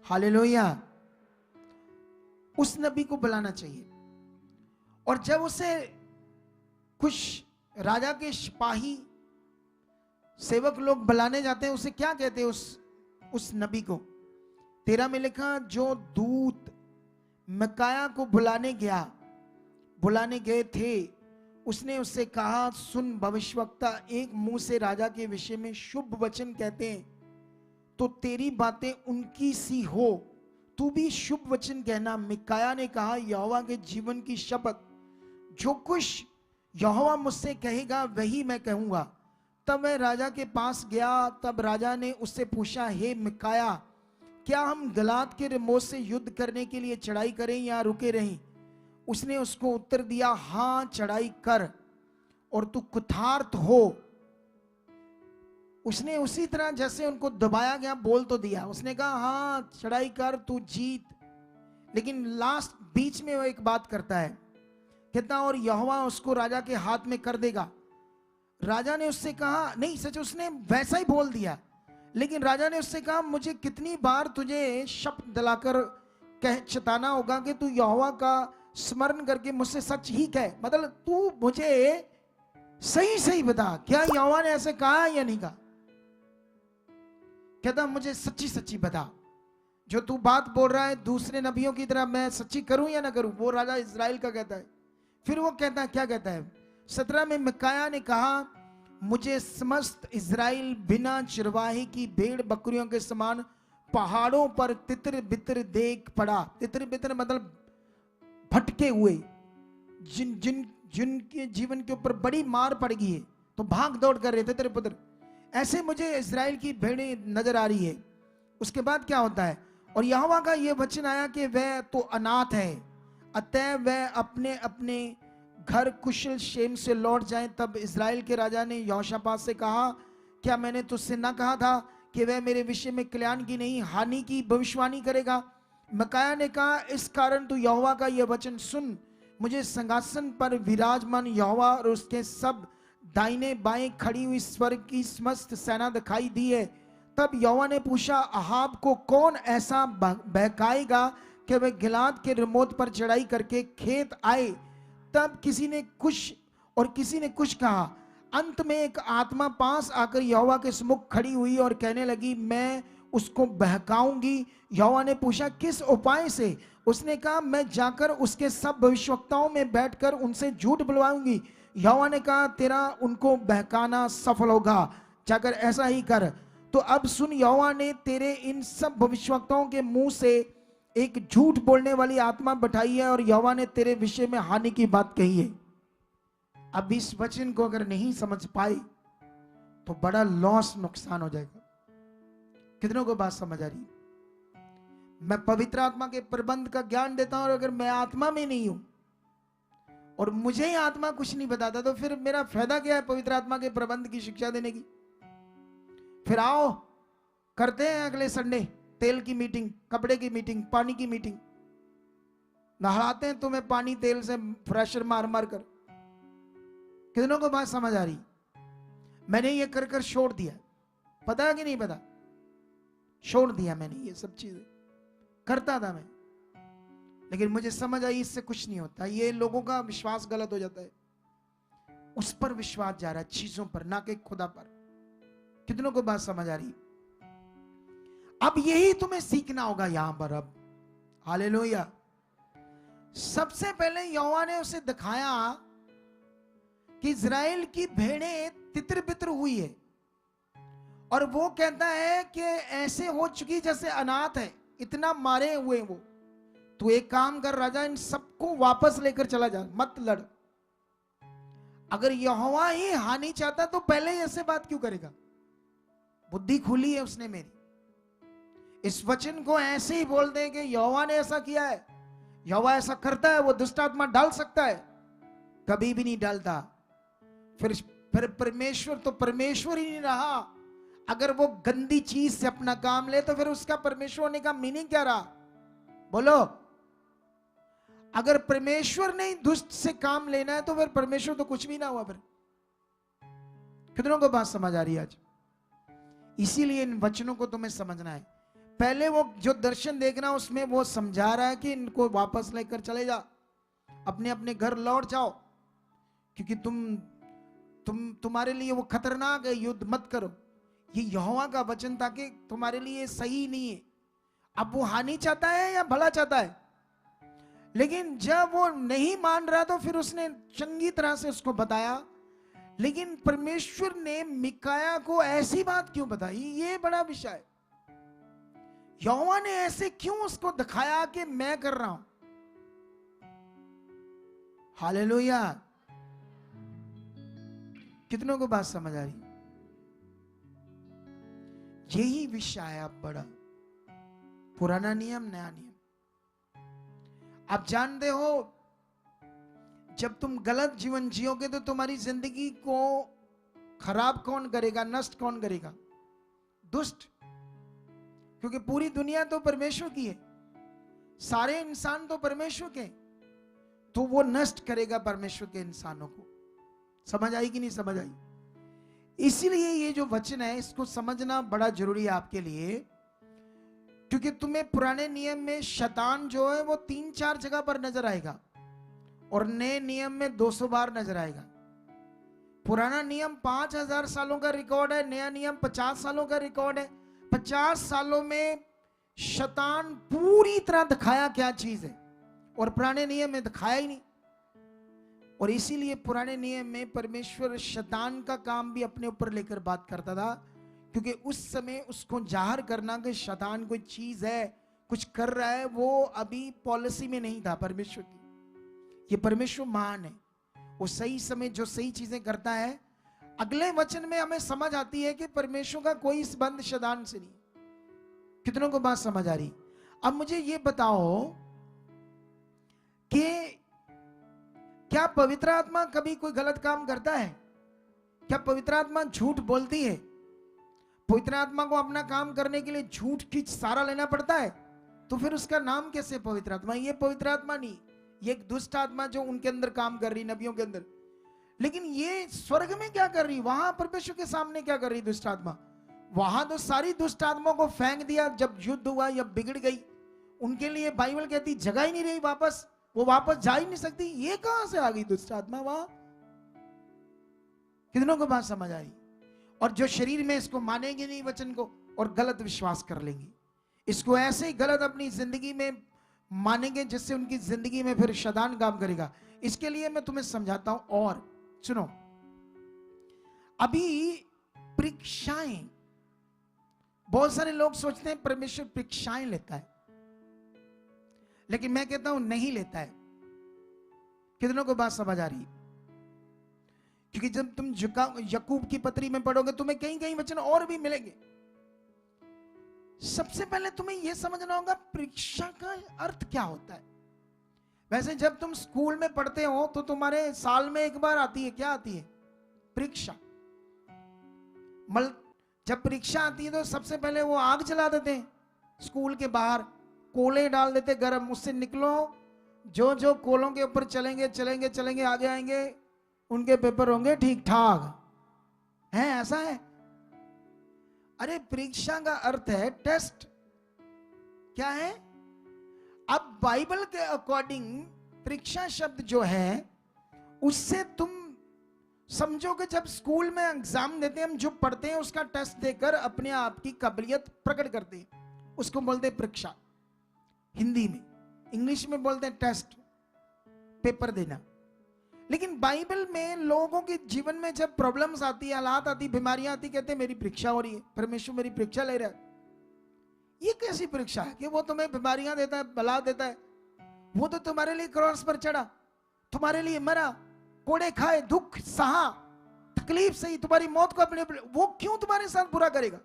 हालेलुया। उस नबी को बुलाना चाहिए। और जब उसे कुछ राजा के सिपाही सेवक लोग बुलाने जाते हैं, उसे क्या कहते हैं उस नबी को? 13 में लिखा, जो दूत मिकाया को बुलाने गए थे, उसने उससे कहा, सुन, भविष्यवक्ता एक मुंह से राजा के विषय में शुभ वचन कहते हैं, तो तेरी बातें उनकी सी हो, तू भी शुभ वचन कहना। मिकाया ने कहा, यहोवा के जीवन की शपथ, जो कुछ यहोवा मुझसे कहेगा वही मैं कहूंगा। तब मैं राजा के पास गया। तब राजा ने उससे पूछा, हे मिकाया, क्या हम गलाद के रिमोत से युद्ध करने के लिए चढ़ाई करें या रुके रहें? उसने उसको उत्तर दिया, हां, चढ़ाई कर और तू कुठार्थ हो। उसने उसी तरह जैसे उनको दबाया गया बोल तो दिया। उसने कहा, हां चढ़ाई कर, तू जीत। लेकिन लास्ट बीच में वो एक बात करता है, कहता, और यहोवा उसको राजा के हाथ में कर देगा। राजा ने उससे कहा, नहीं सच उसने वैसा ही बोल दिया, लेकिन राजा ने उससे कहा, मुझे कितनी बार तुझे शपथ दिलाकर चेताना होगा कि तू यहोवा का स्मरण करके मुझसे सच ही कह, मतलब तू मुझे सही सही बता, क्या यहोवा ने ऐसे कहा या नहीं कहा? कहता, मुझे सच्ची सच्ची बता, जो तू बात बोल रहा है दूसरे नबियों की तरह मैं सच्ची करूं या ना करूं? वो राजा इज़राइल का कहता है। फिर वो कहता है, क्या कहता है? 17 में मिकाया ने कहा, मुझे समस्त इज़राइल बिना चरवाहे की भेड़ बकरियों के समान पहाड़ों पर तितर बितर देख पड़ा। तितर बितर मतलब भटके हुए, जिनके जीवन के ऊपर बड़ी मार पड़ गई है, तो भाग दौड़ कर रहे थे तितर पुत्र, ऐसे मुझे इज़राइल की भेड़ें नजर आ रही है। उसके बाद क्या होता है, और यहोवा का यह वचन आया कि वह तो अनाथ है, अतः वह अपने अपने घर कुशल क्षेम से लौट जाएं। तब इज़राइल के राजा ने यहोशापात से कहा, क्या मैंने तुझसे ना कहा था कि वह मेरे विषय में कल्याण की नहीं हानि की भविष्यवाणी करेगा? मिकाया ने कहा, इस कारण तू यहोवा का यह वचन सुन, मुझे सिंहासन पर विराजमान यहोवा और उसके सब दाहिने बाएं खड़ी हुई स्वर्ग की समस्त सेना दिखाई दी है। तब यहोवा ने पूछा, अहाब को कौन ऐसा बहकाएगा कि वह गिलाद के रिमोत पर चढ़ाई करके खेत आए? तब किसी ने कुछ और किसी ने कुछ कहा। अंत में एक आत्मा पास आकर यहोवा के सम्मुख खड़ी हुई और कहने लगी, मैं उसको बहकाऊंगी। यहोवा ने पूछा, किस उपाय से? उसने कहा, मैं जाकर उसके सब भविष्यवक्ताओं में बैठकर उनसे झूठ बुलवाऊंगी। यहोवा ने कहा, तेरा उनको बहकाना सफल होगा, जाकर ऐसा ही कर। तो अब सुन, यहोवा ने तेरे इन सब भविष्यवक्ताओं के मुंह से एक झूठ बोलने वाली आत्मा बैठाई है और यहोवा ने तेरे विषय में हानि की बात कही है। अब इस वचन को अगर नहीं समझ पाए तो बड़ा लॉस, नुकसान हो जाएगा। कितनों को बात समझ आ रही? मैं पवित्र आत्मा के प्रबंध का ज्ञान देता हूं और अगर मैं आत्मा में नहीं हूं, और मुझे ही आत्मा कुछ नहीं बताता, तो फिर मेरा फायदा क्या है पवित्र आत्मा के प्रबंध की शिक्षा देने की? फिर आओ करते हैं अगले संडे तेल की मीटिंग, कपड़े की मीटिंग, पानी की मीटिंग, नहलाते हैं तुम्हें पानी तेल से फ्रेशर मार मार कर। कितनों को बात समझ आ रही? मैंने ये कर कर छोड़ दिया, पता है कि नहीं पता? छोड़ दिया मैंने ये सब चीजें, करता था मैं, लेकिन मुझे समझ आई इससे कुछ नहीं होता। ये लोगों का विश्वास गलत हो जाता है, उस पर विश्वास जा रहा है, चीजों पर, ना कि खुदा पर। कितनों को बात समझ आ रही? अब यही तुम्हें सीखना होगा यहां पर अब। हालेलुया। सबसे पहले यहोवा ने उसे दिखाया कि इज़राइल की भेड़ें तितर बितर हुई है, और वो कहता है कि ऐसे हो चुकी जैसे अनाथ है, इतना मारे हुए वो। तू एक काम कर राजा, इन सबको वापस लेकर चला जा, मत लड़। अगर यहोवा ही हानि चाहता तो पहले ही ऐसे बात क्यों करेगा? बुद्धि खुली है उसने मेरी। इस वचन को ऐसे ही बोल दे कि यहोवा ने ऐसा किया है, यहोवा ऐसा करता है, वो दुष्ट आत्मा डाल सकता है? कभी भी नहीं डालता। फिर परमेश्वर तो परमेश्वर ही नहीं रहा। अगर वो गंदी चीज से अपना काम ले तो फिर उसका परमेश्वर होने का मीनिंग क्या रहा? बोलो। अगर परमेश्वर ने दुष्ट से काम लेना है तो फिर परमेश्वर तो कुछ भी ना हुआ। फिर कितनों को बात समझ आ रही है आज? इसीलिए इन वचनों को तुम्हें समझना है। पहले वो जो दर्शन देखना उसमें वो समझा रहा है कि इनको वापस लेकर चले जा, अपने अपने घर लौट जाओ, क्योंकि तुम्हारे लिए वो खतरनाक है, युद्ध मत करो। ये यहोवा का वचन था कि तुम्हारे लिए सही नहीं है। अब वो हानि चाहता है या भला चाहता है? लेकिन जब वो नहीं मान रहा तो फिर उसने चंगी तरह से उसको बताया। लेकिन परमेश्वर ने मिकाया को ऐसी बात क्यों बताई, ये बड़ा विषय है। यहोवा ने ऐसे क्यों उसको दिखाया कि मैं कर रहा हूं? हालेलुया। कितनों को बात समझ आ रही? यही विषय है अब बड़ा, पुराना नियम नया नियम। आप जानते हो जब तुम गलत जीवन जियोगे तो तुम्हारी जिंदगी को खराब कौन करेगा, नष्ट कौन करेगा? दुष्ट। क्योंकि पूरी दुनिया तो परमेश्वर की है, सारे इंसान तो परमेश्वर के, तो वो नष्ट करेगा परमेश्वर के इंसानों को। समझ आई कि नहीं समझ आई? इसीलिए ये जो वचन है इसको समझना बड़ा जरूरी है आपके लिए, क्योंकि तुम्हें पुराने नियम में शैतान जो है वो 3-4 जगह पर नजर आएगा और नए नियम में 200 बार नजर आएगा। पुराना नियम 5000 सालों का रिकॉर्ड है, नया नियम 50 सालों का रिकॉर्ड है। 50 सालों में शैतान पूरी तरह दिखाया क्या चीज है, और पुराने नियम में दिखाया ही नहीं। और इसीलिए पुराने नियम में परमेश्वर शैतान का काम भी अपने ऊपर लेकर बात करता था, क्योंकि उस समय उसको जाहिर करना कि शैतान कोई चीज है, कुछ कर रहा है, वो अभी पॉलिसी में नहीं था परमेश्वर की। ये परमेश्वर महान है, वो सही समय जो सही चीजें करता है। अगले वचन में हमें समझ आती है कि परमेश्वर का कोई संबंध शैतान से नहीं। कितनों को बात समझ आ रही? अब मुझे ये बताओ कि क्या पवित्र आत्मा कभी कोई गलत काम करता है? क्या पवित्र आत्मा झूठ बोलती है? पवित्र आत्मा को अपना काम करने के लिए झूठ की सहारा लेना पड़ता है, तो फिर उसका नाम कैसे पवित्र आत्मा? ये पवित्र आत्मा नहीं, ये एक दुष्ट आत्मा जो उनके अंदर काम कर रही, नबियों के अंदर। लेकिन ये स्वर्ग में क्या कर रही, वहां परमेश्वर के सामने क्या कर रही दुष्ट आत्मा? वहां तो सारी दुष्ट आत्माओं को फेंक दिया जब युद्ध हुआ या बिगड़ गई। उनके लिए बाइबल कहती जगह ही नहीं रही, वापस वो वापस जा ही नहीं सकती। ये कहां से आ गई दुष्ट आत्मा वहां? कितनों को बात समझ आई? और जो शरीर में इसको मानेंगे नहीं वचन को और गलत विश्वास कर लेंगे, इसको ऐसे ही गलत अपनी जिंदगी में मानेंगे जिससे उनकी जिंदगी में फिर शैतान काम करेगा। इसके लिए मैं तुम्हें समझाता हूं। और सुनो, अभी परीक्षाएं, बहुत सारे लोग सोचते हैं परमेश्वर परीक्षाएं लेता है, लेकिन मैं कहता हूं नहीं लेता है। कितनों को बात समझ आ रही? क्योंकि जब तुम याकूब की पत्री में पढ़ोगे तुम्हें कहीं कहीं वचन और भी मिलेंगे। सबसे पहले तुम्हें यह समझना होगा परीक्षा का अर्थ क्या होता है। वैसे जब तुम स्कूल में पढ़ते हो तो तुम्हारे साल में एक बार आती है, क्या आती है? परीक्षा। जब परीक्षा आती है तो सबसे पहले वो आग जला देते हैं स्कूल के बाहर, कोले डाल देते गरम, उससे निकलो, जो जो कोलों के ऊपर चलेंगे चलेंगे चलेंगे आगे आएंगे, उनके पेपर होंगे ठीक ठाक। है ऐसा है? अरे परीक्षा का अर्थ है टेस्ट। क्या है? अब बाइबल के अकॉर्डिंग परीक्षा शब्द जो है उससे तुम समझो कि जब स्कूल में एग्जाम देते हैं हम, जो पढ़ते हैं उसका टेस्ट देकर अपने आप की काबिलियत प्रकट करते हैं, उसको बोलते हैं परीक्षा हिंदी में। इंग्लिश में बोलते हैं टेस्ट, पेपर देना। लेकिन बाइबल में लोगों के जीवन में जब प्रॉब्लम्स आती है, हालात आती, बीमारियां आती, कहते हैं मेरी परीक्षा हो रही है, परमेश्वर मेरी परीक्षा ले रहा है। ये कैसी परीक्षा है कि वो तुम्हें बीमारियां देता है, बला देता है? वो तो तुम्हारे लिए क्रॉस पर चढ़ा, तुम्हारे लिए मरा, कोड़े खाए, दुख सहा, तकलीफ सही, तुम्हारी मौत को अपने, वो क्यों तुम्हारे साथ बुरा करेगा?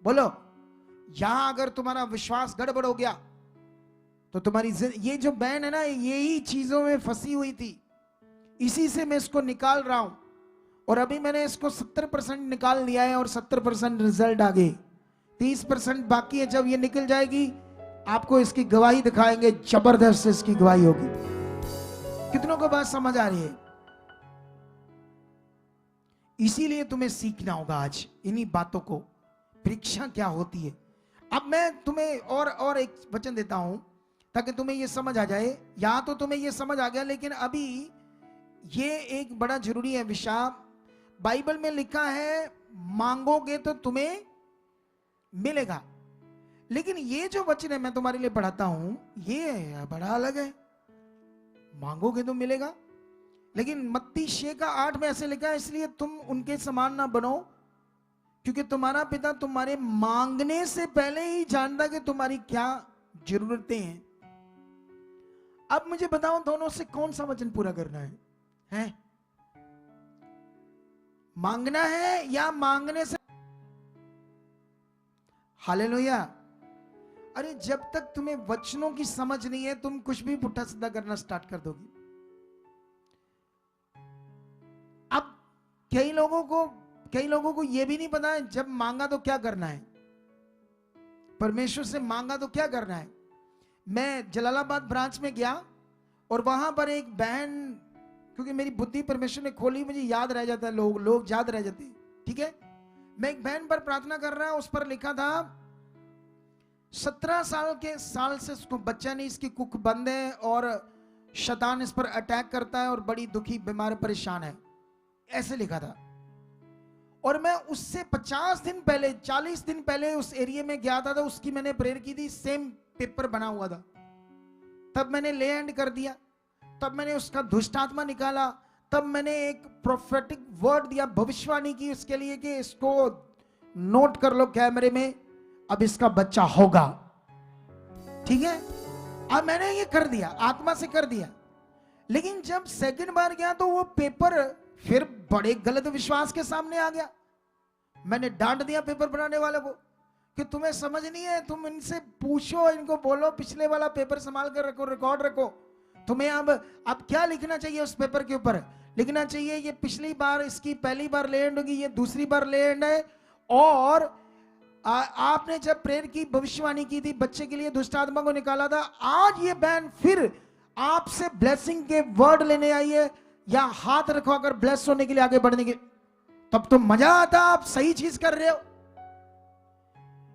बोलो। यहां अगर तुम्हारा विश्वास गड़बड़ हो गया तो तुम्हारी ये जो बहन है ना, यही चीजों में फंसी हुई थी, इसी से मैं इसको निकाल रहा हूं। और अभी मैंने इसको 70% निकाल लिया है और 70% रिजल्ट आ गए, 30% बाकी है। जब ये निकल जाएगी आपको इसकी गवाही दिखाएंगे, जबरदस्त इसकी गवाही होगी। कितनों को बात समझ आ रही है? इसीलिए तुम्हें सीखना होगा आज इन्हीं बातों को, परीक्षा क्या होती है। अब मैं तुम्हें और एक वचन देता हूं ताकि तुम्हें यह समझ आ जाए। यहां तो तुम्हें यह समझ आ गया, लेकिन अभी ये एक बड़ा जरूरी है विषय। बाइबल में लिखा है मांगोगे तो तुम्हें मिलेगा, लेकिन ये जो वचन है मैं तुम्हारे लिए पढ़ाता हूं ये बड़ा अलग है। मांगोगे तो मिलेगा, लेकिन मत्ती 6:8 में ऐसे लिखा है, इसलिए तुम उनके समान ना बनो क्योंकि तुम्हारा पिता तुम्हारे मांगने से पहले ही जानता कि तुम्हारी क्या जरूरतें हैं। अब मुझे बताओ दोनों से कौन सा वचन पूरा करना है? मांगना है या मांगने से? हालेलुया। अरे जब तक तुम्हें वचनों की समझ नहीं है तुम कुछ भी पुट्ठा सीधा करना स्टार्ट कर दोगी। अब कई लोगों को यह भी नहीं पता है जब मांगा तो क्या करना है, परमेश्वर से मांगा तो क्या करना है। मैं जलालाबाद ब्रांच में गया और वहां पर एक बहन, क्योंकि मेरी बुद्धि परमेश्वर ने खोली, मुझे याद रह जाता है, लोग याद रह जाते हैं, ठीक है। मैं एक बहन पर प्रार्थना कर रहा, उस पर लिखा था 17 साल से उसको बच्चा नहीं, इसकी कुख बंद है और शैतान इस पर अटैक करता है और बड़ी दुखी बीमार परेशान है, ऐसे लिखा था। और मैं उससे 50 दिन पहले 40 दिन पहले उस एरिया में गया था, तो उसकी मैंने प्रेयर की थी, सेम पेपर बना हुआ था। तब मैंने ले एंड कर दिया, तब मैंने उसका दुष्ट आत्मा निकाला, तब मैंने एक प्रोफेटिक वर्ड दिया, भविष्यवाणी की उसके लिए कि इसको नोट कर लो कैमरे में, अब इसका बच्चा होगा, ठीक है। अब मैंने ये कर दिया, आत्मा से कर दिया। लेकिन जब सेकंड बार गया तो वो पेपर फिर बड़े गलत विश्वास के सामने आ गया। मैंने डांट दिया पेपर बनाने वाले को कि तुम्हें समझ नहीं है, तुम इनसे पूछो, इनको बोलो पिछले वाला पेपर संभाल कर रखो, रिकॉर्ड रखो। तुम्हें अब क्या लिखना चाहिए उस पेपर के ऊपर? लिखना चाहिए ये पिछली बार, इसकी पहली बार ले एंड होगी, ये दूसरी बार ले एंड है। और आपने जब प्रेयर की, भविष्यवाणी की थी, बच्चे के लिए दुष्ट आत्मा को निकाला था, आज ये बहन फिर आपसे ब्लेसिंग के वर्ड लेने आई है, या हाथ रखो अगर ब्लेस होने के लिए, आगे बढ़ने के, तब तो मजा आता, आप सही चीज कर रहे हो।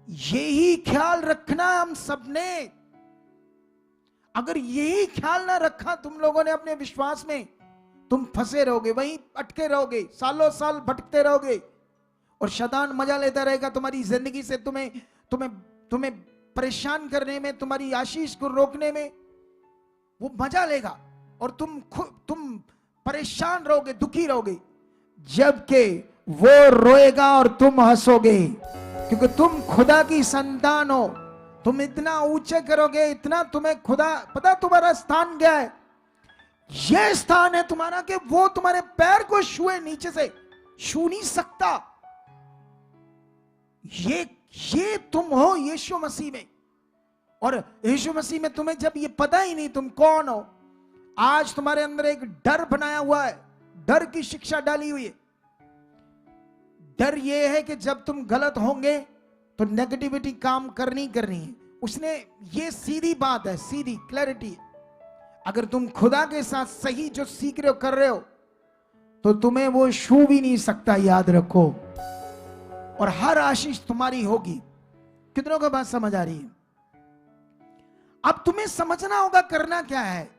यही ख्याल रखना हम सबने। अगर यही ख्याल ना रखा तुम लोगों ने अपने विश्वास में, तुम फंसे रहोगे, वहीं अटके रहोगे, सालों साल भटकते रहोगे और शैतान मजा लेता रहेगा तुम्हारी जिंदगी से, तुम्हें परेशान करने में, तुम्हारी आशीष को रोकने में वो मजा लेगा और तुम परेशान रहोगे, दुखी रहोगे, जबकि वो रोएगा और तुम हंसोगे, क्योंकि तुम खुदा की संतान हो। तुम इतना ऊंचे करोगे, इतना तुम्हें खुदा पता तुम्हारा स्थान क्या है। यह स्थान है तुम्हारा कि वो तुम्हारे पैर को छुए, नीचे से छू नहीं सकता। ये तुम हो यीशु मसीह में। और यीशु मसीह में तुम्हें जब ये पता ही नहीं तुम कौन हो, आज तुम्हारे अंदर एक डर बनाया हुआ है, डर की शिक्षा डाली हुई है। डर ये है कि जब तुम गलत होंगे तो नेगेटिविटी काम करनी है। उसने, ये सीधी बात है, सीधी क्लैरिटी है। अगर तुम खुदा के साथ सही जो सीख रहे हो कर रहे हो तो तुम्हें वो छू भी नहीं सकता, याद रखो। और हर आशीष तुम्हारी होगी। कितनों को बात समझ आ रही है? अब तुम्हें समझना होगा करना क्या है।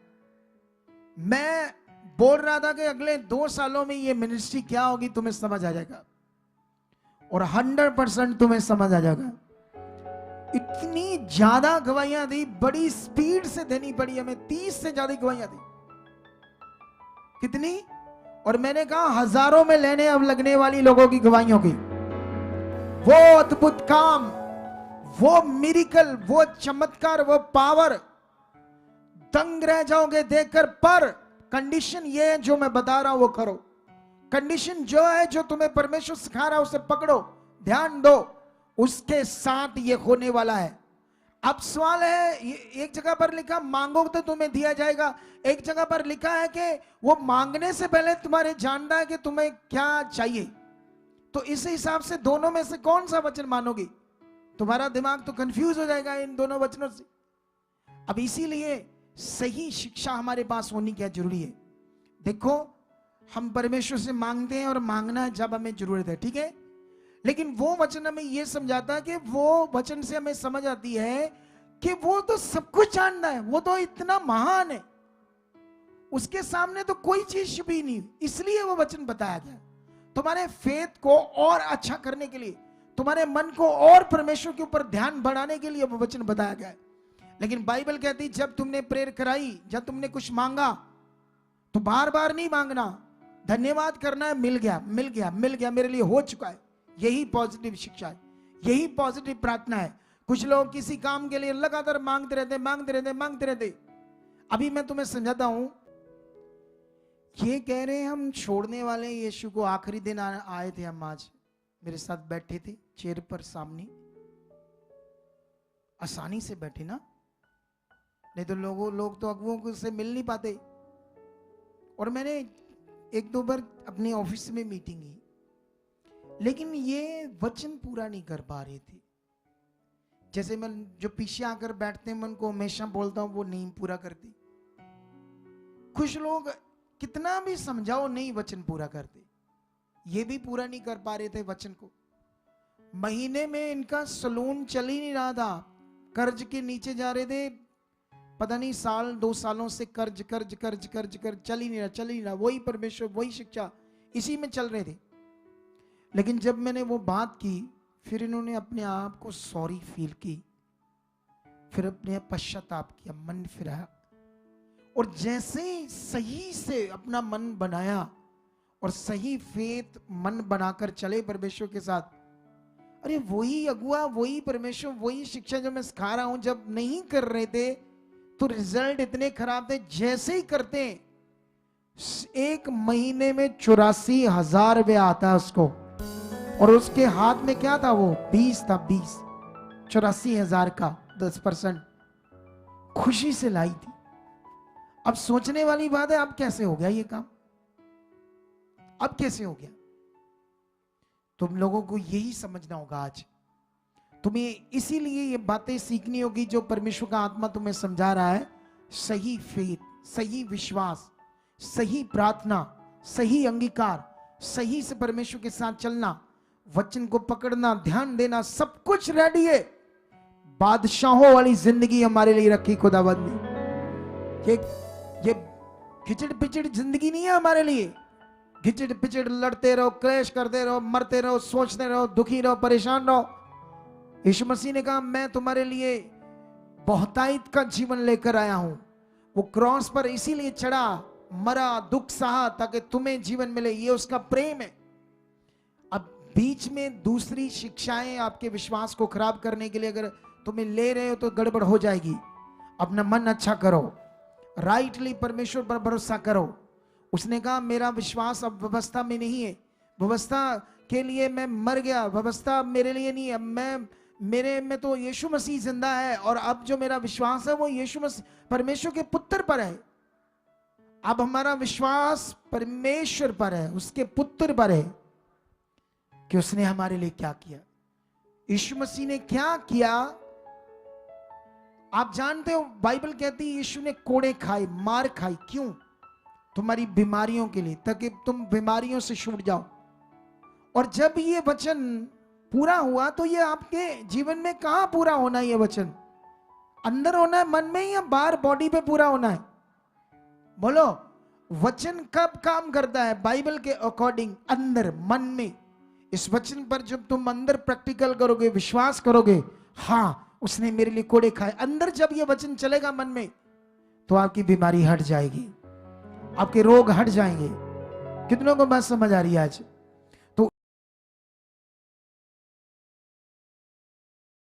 मैं बोल रहा था कि अगले 2 सालों में ये मिनिस्ट्री क्या होगी तुम्हें समझ आ जाएगा, और 100% तुम्हें समझ आ जाएगा। इतनी ज्यादा गवाहियां दी, बड़ी स्पीड से देनी पड़ी हमें, 30 से ज्यादा गवाहियां दी। कितनी? और मैंने कहा हजारों में लेने अब लगने वाली लोगों की गवाहियों की। वो अद्भुत काम, वो मिरेकल, वो चमत्कार, वो पावर, दंग रह जाओगे देखकर। पर कंडीशन ये है जो मैं बता रहा हूं वो करो। कंडीशन जो है, जो तुम्हें परमेश्वर सिखा रहा है उसे पकड़ो, ध्यान दो, उसके साथ ये होने वाला है। अब सवाल है, एक जगह पर लिखा मांगोगे तो तुम्हें दिया जाएगा, एक जगह पर लिखा है कि वो मांगने से पहले तुम्हारे जानना है कि तुम्हें क्या चाहिए। तो इस हिसाब से दोनों में से कौन सा वचन मानोगे? तुम्हारा दिमाग तो कंफ्यूज हो जाएगा इन दोनों वचनों से। अब इसीलिए सही शिक्षा हमारे पास होनी क्या जरूरी है। देखो, हम परमेश्वर से मांगते हैं और मांगना है जब हमें जरूरत है, ठीक है। लेकिन वो वचन हमें यह समझाता है कि वो वचन से हमें समझ आती है कि वो तो सब कुछ जानता है, वो तो इतना महान है, उसके सामने तो कोई चीज छुपी नहीं। इसलिए वो वचन बताया गया तुम्हारे फेथ को और अच्छा करने के लिए, तुम्हारे मन को और परमेश्वर के ऊपर ध्यान बढ़ाने के लिए वो वचन बताया गया है। लेकिन बाइबल कहती जब तुमने प्रेयर कराई, जब तुमने कुछ मांगा तो बार बार नहीं मांगना, धन्यवाद करना है, मिल गया मिल गया मिल गया, मेरे लिए हो चुका है। यही पॉजिटिव शिक्षा है, यही पॉजिटिव प्रार्थना है। कुछ लोग किसी काम के लिए लगातार मांगते रहते। अभी मैं तुम्हें समझाता हूं, ये कह रहे हैं हम छोड़ने वाले यीशु को, आखिरी दिन आए थे हम, आज मेरे साथ बैठे थे चेयर पर सामने, आसानी से बैठे ना, नहीं तो लोग तो अगुओं से मिल नहीं पाते। और मैंने 1-2 बार अपने ऑफिस में मीटिंग की, लेकिन ये वचन पूरा नहीं कर पा रहे थे। जैसे मैं जो पीछे आकर बैठते हैं, मैं उनको हमेशा बोलता हूं, वो नहीं पूरा करते। कुछ लोग कितना भी समझाओ नहीं वचन पूरा करते, ये भी पूरा नहीं कर पा रहे थे वचन को। महीने में इनका सलून चल ही नहीं रहा था, कर्ज के नीचे जा रहे थे, पता नहीं 1-2 सालों से कर्ज चल ही नहीं रहा। वही परमेश्वर, वही शिक्षा, इसी में चल रहे थे। लेकिन जब मैंने वो बात की, फिर इन्होंने अपने आप को सॉरी फील की, फिर अपने पश्चाताप किया, मन फिराया, और जैसे ही सही से अपना मन बनाया और सही फेथ मन बनाकर चले परमेश्वर के साथ, अरे वही अगुआ, वही परमेश्वर, वही शिक्षा जो मैं सिखा रहा हूं, जब नहीं कर रहे थे तो रिजल्ट इतने खराब थे। जैसे ही करते 1 महीने में 84,000 रुपया आता है उसको, और उसके हाथ में क्या था, वो 20 था, 20 84,000 का 10% खुशी से लाई थी। अब सोचने वाली बात है, अब कैसे हो गया ये काम, अब कैसे हो गया? तुम लोगों को यही समझना होगा। आज तुम्हें इसीलिए ये बातें सीखनी होगी जो परमेश्वर का आत्मा तुम्हें समझा रहा है। सही फेथ, सही विश्वास, सही प्रार्थना, सही अंगीकार, सही से परमेश्वर के साथ चलना, वचन को पकड़ना, ध्यान देना, सब कुछ रेडी है। बादशाहों वाली जिंदगी हमारे लिए रखी खुदावंद ने। ये खिचड़ पिचड़ जिंदगी नहीं है हमारे लिए। खिचड़ पिचड़ लड़ते रहो, क्लेश करते रहो, मरते रहो, सोचते रहो, दुखी रहो, परेशान रहो। यीशु मसीह ने कहा मैं तुम्हारे लिए बहुतायत का जीवन लेकर आया हूं। वो क्रॉस पर इसीलिए चढ़ा, मरा, दुख सहा, ताकि तुम्हें जीवन मिले। ये उसका प्रेम है। अब बीच में दूसरी शिक्षाएं आपके विश्वास को खराब करने के लिए अगर तुम्हें ले रहे हो तो गड़बड़ हो जाएगी। अपना मन अच्छा करो, राइटली परमेश्वर पर भरोसा करो। उसने कहा मेरा विश्वास अब व्यवस्था में नहीं है, व्यवस्था के लिए मैं मर गया, व्यवस्था मेरे लिए नहीं है। मैं मेरे में तो यीशु मसीह जिंदा है और अब जो मेरा विश्वास है वो यीशु मसीह परमेश्वर के पुत्र पर है। अब हमारा विश्वास परमेश्वर पर है, उसके पुत्र पर है कि उसने हमारे लिए क्या किया। यीशु मसीह ने क्या किया आप जानते हो। बाइबल कहती है यीशु ने कोड़े खाए, मार खाई। क्यों? तुम्हारी बीमारियों के लिए, ताकि तुम बीमारियों से छूट जाओ। और जब ये वचन पूरा हुआ तो ये आपके जीवन में कहां पूरा होना है? ये वचन अंदर होना है मन में या बाहर बॉडी पे पूरा होना है? बोलो, वचन कब काम करता है बाइबल के अकॉर्डिंग? अंदर मन में। इस वचन पर जब तुम अंदर प्रैक्टिकल करोगे, विश्वास करोगे, हाँ उसने मेरे लिए कोड़े खाए, अंदर जब ये वचन चलेगा मन में तो आपकी बीमारी हट जाएगी, आपके रोग हट जाएंगे। कितनों को बात समझ आ रही है आज?